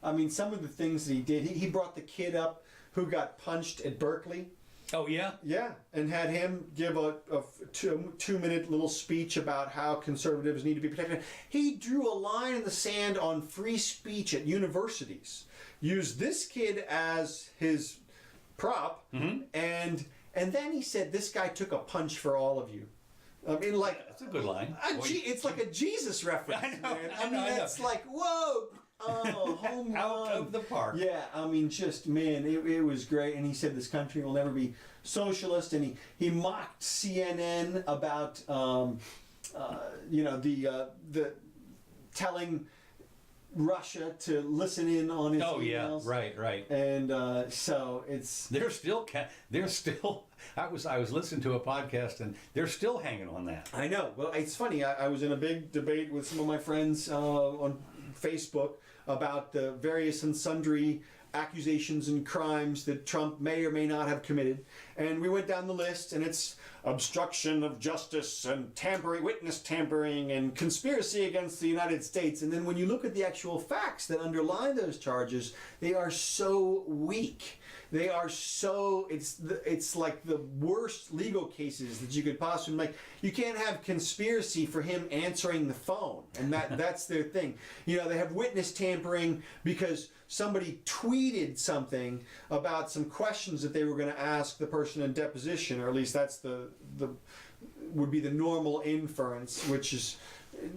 I mean, some of the things that he did, he brought the kid up who got punched at Berkeley. Oh yeah. Yeah, and had him give a 2-minute little speech about how conservatives need to be protected. He drew a line in the sand on free speech at universities. Used this kid as his prop, and then he said, "This guy took a punch for all of you." I mean, like, That's a good line. it's like a Jesus reference, I know, man. I know, It's like, whoa. Oh, home Out run. of the park. Yeah, I mean, just, man, it was great. And he said this country will never be socialist. And he mocked CNN about, the telling Russia to listen in on his Oh yeah. emails. Right. And so it's... They're still. I was listening to a podcast and they're still hanging on that. I know. Well, it's funny. I was in a big debate with some of my friends on Facebook about the various and sundry accusations and crimes that Trump may or may not have committed. And we went down the list, and it's obstruction of justice and tampering, witness tampering, and conspiracy against the United States. And then when you look at the actual facts that underlie those charges, they are so weak. They are so, it's like the worst legal cases that you could possibly make. You can't have conspiracy for him answering the phone, and that's their thing. You know, they have witness tampering because somebody tweeted something about some questions that they were going to ask the person in deposition, or at least that's the would be the normal inference, which is,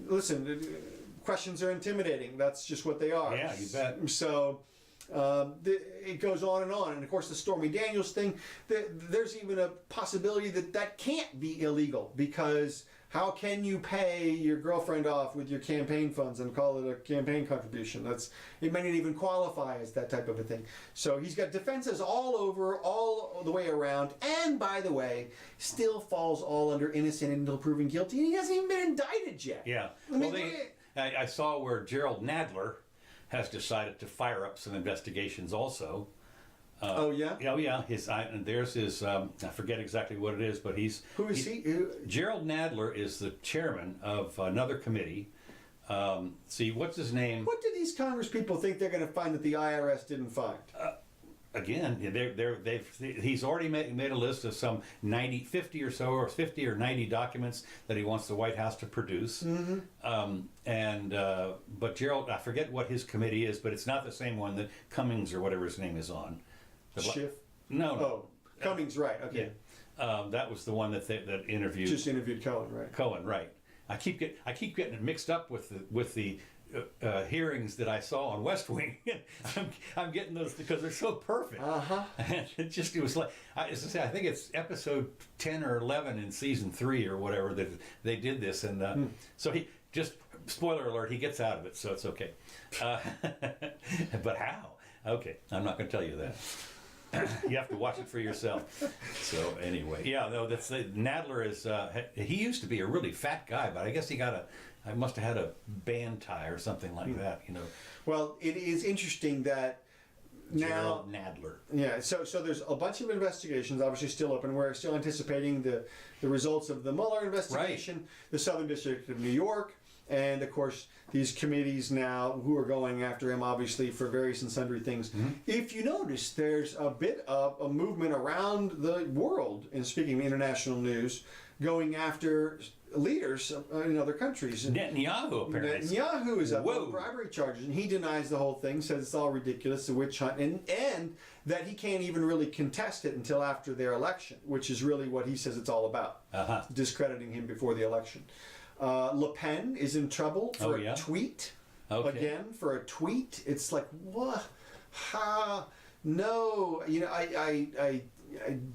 listen, questions are intimidating. That's just what they are. Yeah, you bet. So it goes on, and of course the Stormy Daniels thing, there's even a possibility that can't be illegal, because how can you pay your girlfriend off with your campaign funds and call it a campaign contribution? It may not even qualify as that type of a thing. So he's got defenses all the way around, and by the way, still falls all under innocent until proven guilty, and he hasn't even been indicted yet. Yeah. I mean, I saw where Gerald Nadler has decided to fire up some investigations also. Oh yeah. Oh yeah. There's his. I forget exactly what it is, but Who is he? Gerald Nadler is the chairman of another committee. See, what's his name? What do these Congress people think they're going to find that the IRS didn't find? Again, he's already made a list of some 50 or 90 documents that he wants the White House to produce. But Gerald, I forget what his committee is, but it's not the same one that Cummings or whatever his name is on. Schiff? No. Oh, Cummings, right? Okay. Yeah. That was the one that interviewed. Just interviewed Cohen, right? Cohen, right? I keep getting it mixed up with the hearings that I saw on West Wing. I'm getting those because they're so perfect. And it was like, as I say, I think it's episode 10 or 11 in season 3 or whatever that they did this, and so he just, spoiler alert, he gets out of it, so it's okay. But how? Okay, I'm not going to tell you that. You have to watch it for yourself. So anyway, yeah, no, Nadler is. He used to be a really fat guy, but I guess I must have had a band tie or something like that, you know. Well, it is interesting that now Gerald Nadler. Yeah, so there's a bunch of investigations obviously still open. We're still anticipating the results of the Mueller investigation, the Southern District of New York, and of course these committees now who are going after him obviously for various and sundry things. If you notice, there's a bit of a movement around the world, in speaking of international news, going after leaders in other countries. Netanyahu apparently. Netanyahu is up on bribery charges, and he denies the whole thing, says it's all ridiculous, a witch hunt, and that he can't even really contest it until after their election, which is really what he says it's all about, discrediting him before the election. Le Pen is in trouble for a tweet. Again, for a tweet. It's like, what? No. You know, I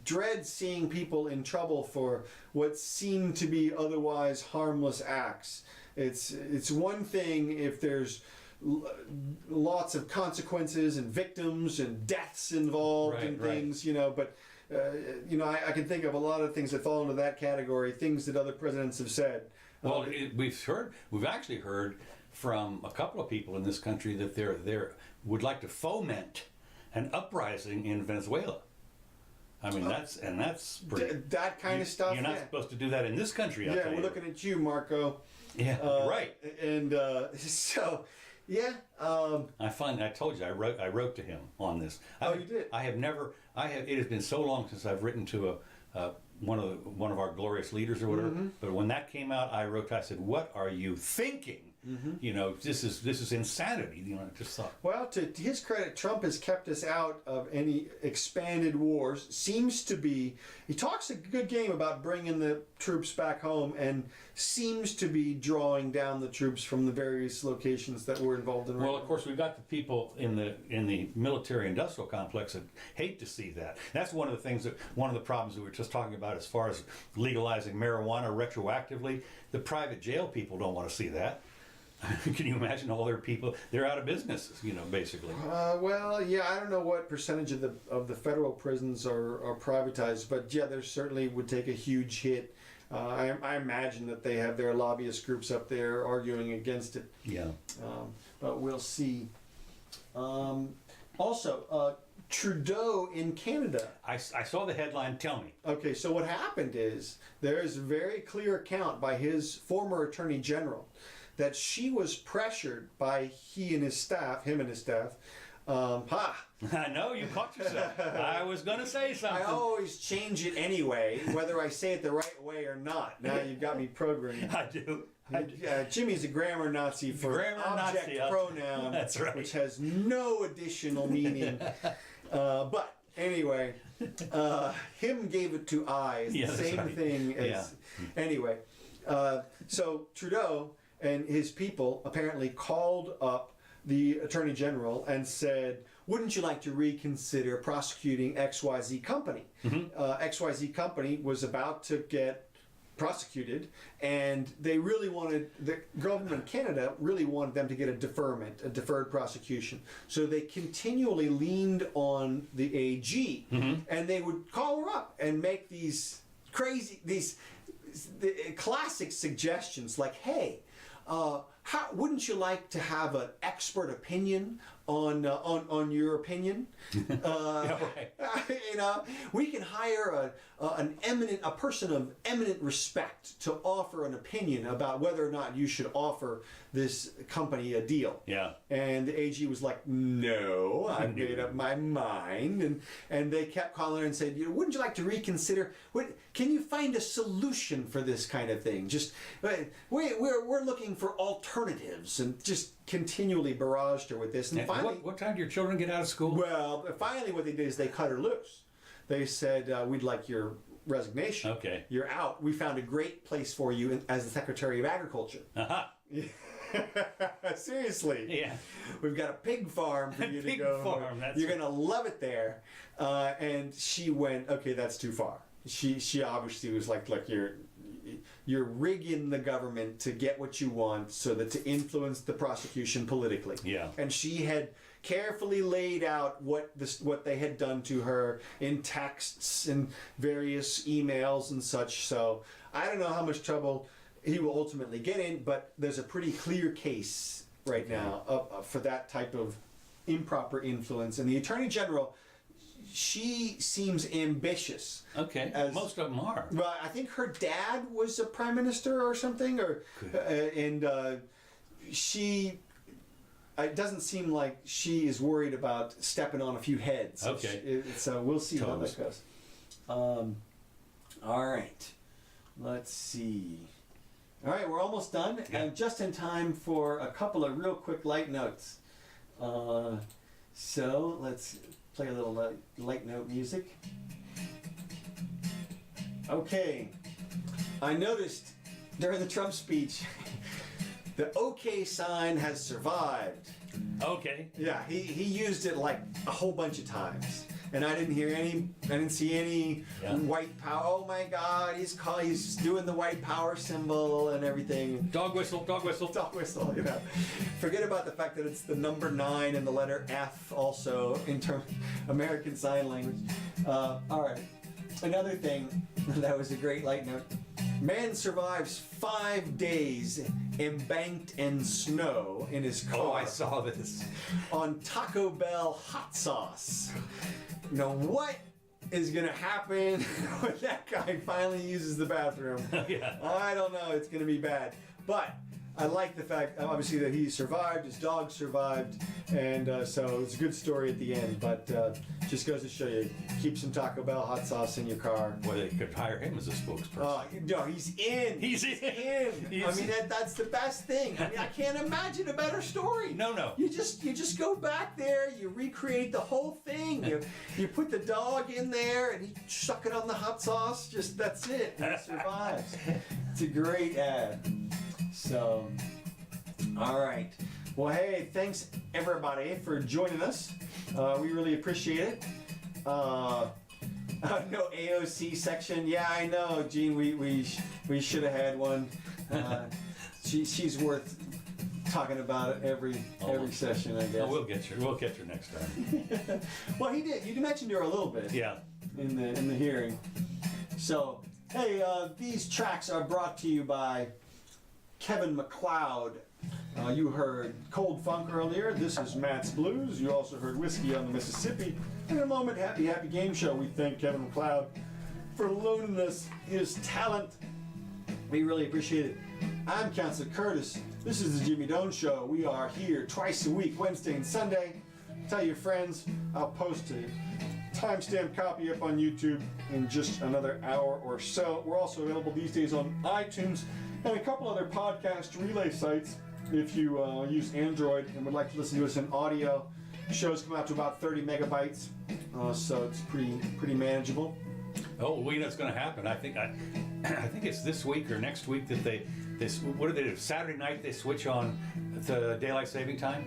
dread seeing people in trouble for what seem to be otherwise harmless acts. It's one thing if there's lots of consequences and victims and deaths involved and things, you know, but I can think of a lot of things that fall into that category, things that other presidents have said. Well, we've actually heard from a couple of people in this country that they would like to foment an uprising in Venezuela. I mean, that's pretty. That kind of stuff. You're not supposed to do that in this country. I'll Yeah, tell we're you. looking at you, Marco. Yeah, right. And so, yeah. I told you, I wrote to him on this. Oh, you did? It has been so long since I've written to one of our glorious leaders or whatever. Mm-hmm. But when that came out, I said, "What are you thinking? Mm-hmm. You know, this is insanity." You know, I just thought. Well, to his credit, Trump has kept us out of any expanded wars. He talks a good game about bringing the troops back home, and seems to be drawing down the troops from the various locations that we're involved in. Well, of course, we've got the people in the military-industrial complex that hate to see that. That's one of the problems that we were just talking about as far as legalizing marijuana retroactively. The private jail people don't want to see that. Can you imagine all their people? They're out of business, you know, basically. Well, yeah, I don't know what percentage of the federal prisons are privatized, but yeah, there certainly would take a huge hit. I imagine that they have their lobbyist groups up there arguing against it. Yeah. But we'll see. Also, Trudeau in Canada. I saw the headline. Tell me. Okay, so what happened is there is a very clear account by his former Attorney General that she was pressured by him and his staff. I know, you caught yourself. I was going to say something. I always change it anyway, whether I say it the right way or not. Now you've got me programmed. I do. Jimmy's a grammar Nazi for Grammar object Nazi, pronoun, that's right. which has no additional meaning. But anyway, him gave it to I is Yeah, the that's same right. thing as. Anyway, so Trudeau and his people apparently called up the Attorney General and said, wouldn't you like to reconsider prosecuting XYZ Company? XYZ Company was about to get prosecuted, and the government of Canada really wanted them to get a deferred prosecution. So they continually leaned on the AG, and they would call her up and make these classic suggestions like, hey, wouldn't you like to have an expert opinion on your opinion? Yeah, right. You know, we can hire a person of eminent respect to offer an opinion about whether or not you should offer this company a deal. Yeah. And the AG was like, no, I've made up my mind. And they kept calling her and said, wouldn't you like to reconsider? Can you find a solution for this kind of thing? Just we're looking for alternatives, and just continually barraged her with this. And finally, what time do your children get out of school? well, finally what they did is they cut her loose. They said, we'd like your resignation. Okay. You're out. We found a great place for you as the Secretary of Agriculture. Aha. Seriously. Yeah. We've got a pig farm for you to Pig go. farm, that's You're right. going to love it there. And she went, okay, that's too far. She obviously was like, look, you're rigging the government to get what you want, so that to influence the prosecution politically. Yeah. And she had carefully laid out what they had done to her in texts and various emails and such. So I don't know how much trouble he will ultimately get in, but there's a pretty clear case right now for that type of improper influence. And the Attorney General, she seems ambitious. Okay. Most of them are. Well, I think her dad was a prime minister or something, she. It doesn't seem like she is worried about stepping on a few heads. Okay. So we'll see how Toes. that goes. All right. Let's see. All right, we're almost done, and just in time for a couple of real quick light notes. So let's play a little light note music. Okay. I noticed during the Trump speech, the OK sign has survived. Okay. Yeah, he used it like a whole bunch of times. And I didn't see any white power. Oh my God, he's doing the white power symbol and everything. Dog whistle, dog whistle. Dog whistle, you know. Forget about the fact that it's the number 9 and the letter F also in terms American Sign Language. All right. Another thing that was a great light note. Man survives 5 days embanked in snow in his car. Oh, I saw this. On Taco Bell hot sauce. Now what is gonna happen when that guy finally uses the bathroom. Yeah. I don't know. It's gonna be bad, but I like the fact, obviously, that he survived. His dog survived, and so it's a good story at the end. But just goes to show you, keep some Taco Bell hot sauce in your car. Well, they could hire him as a spokesperson. No, he's in. He's in. I mean, that's the best thing. I mean, I can't imagine a better story. No. You just go back there. You recreate the whole thing. You put the dog in there, and he suck it on the hot sauce. Just that's it. And he survives. It's a great ad. So, all right. Well, hey, thanks everybody for joining us. We really appreciate it. No AOC section. Yeah, I know, Gene. We should have had one. She's worth talking about it every session, I guess. Oh, we'll get you next time. Well, he did. You mentioned her a little bit. Yeah. In the hearing. So, hey, these tracks are brought to you by Kevin MacLeod. You heard Cold Funk earlier. This is Matt's Blues. You also heard Whiskey on the Mississippi. In a moment, Happy Happy Game Show. We thank Kevin MacLeod for loaning us his talent. We really appreciate it. I'm Counselor Curtis. This is the Jimmy Doan Show. We are here twice a week, Wednesday and Sunday. Tell your friends. I'll post a timestamp copy up on YouTube in just another hour or so. We're also available these days on iTunes and a couple other podcast relay sites if you use Android and would like to listen to us in audio. Shows come out to about 30 megabytes, so it's pretty manageable. Oh, we know what's going to happen. I think it's this week or next week that what do they do? Saturday night they switch on the daylight saving time.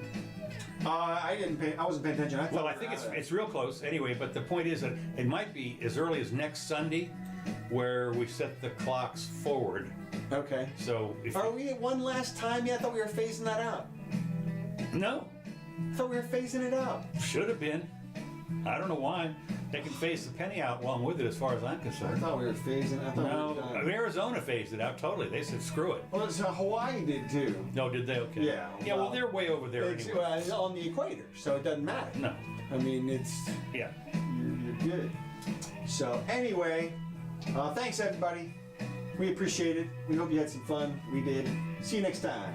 I wasn't paying attention. Well, I think it's real close anyway. But the point is that it might be as early as next Sunday, where we set the clocks forward. Okay. So are we at one last time yet? I thought we were phasing that out. No. I thought we were phasing it out. Should have been. I don't know why. They can phase the penny out along with it, as far as I'm I concerned. thought we were phasing. No, Arizona phased it out totally. They said screw it. Well, so Hawaii did too. No, did they? Okay. Yeah. Yeah. Well, they're way over there It's anyway. on the equator, so it doesn't matter. No. I mean, it's Yeah. you're good. So anyway, thanks everybody. We appreciate it. We hope you had some fun. We did. See you next time.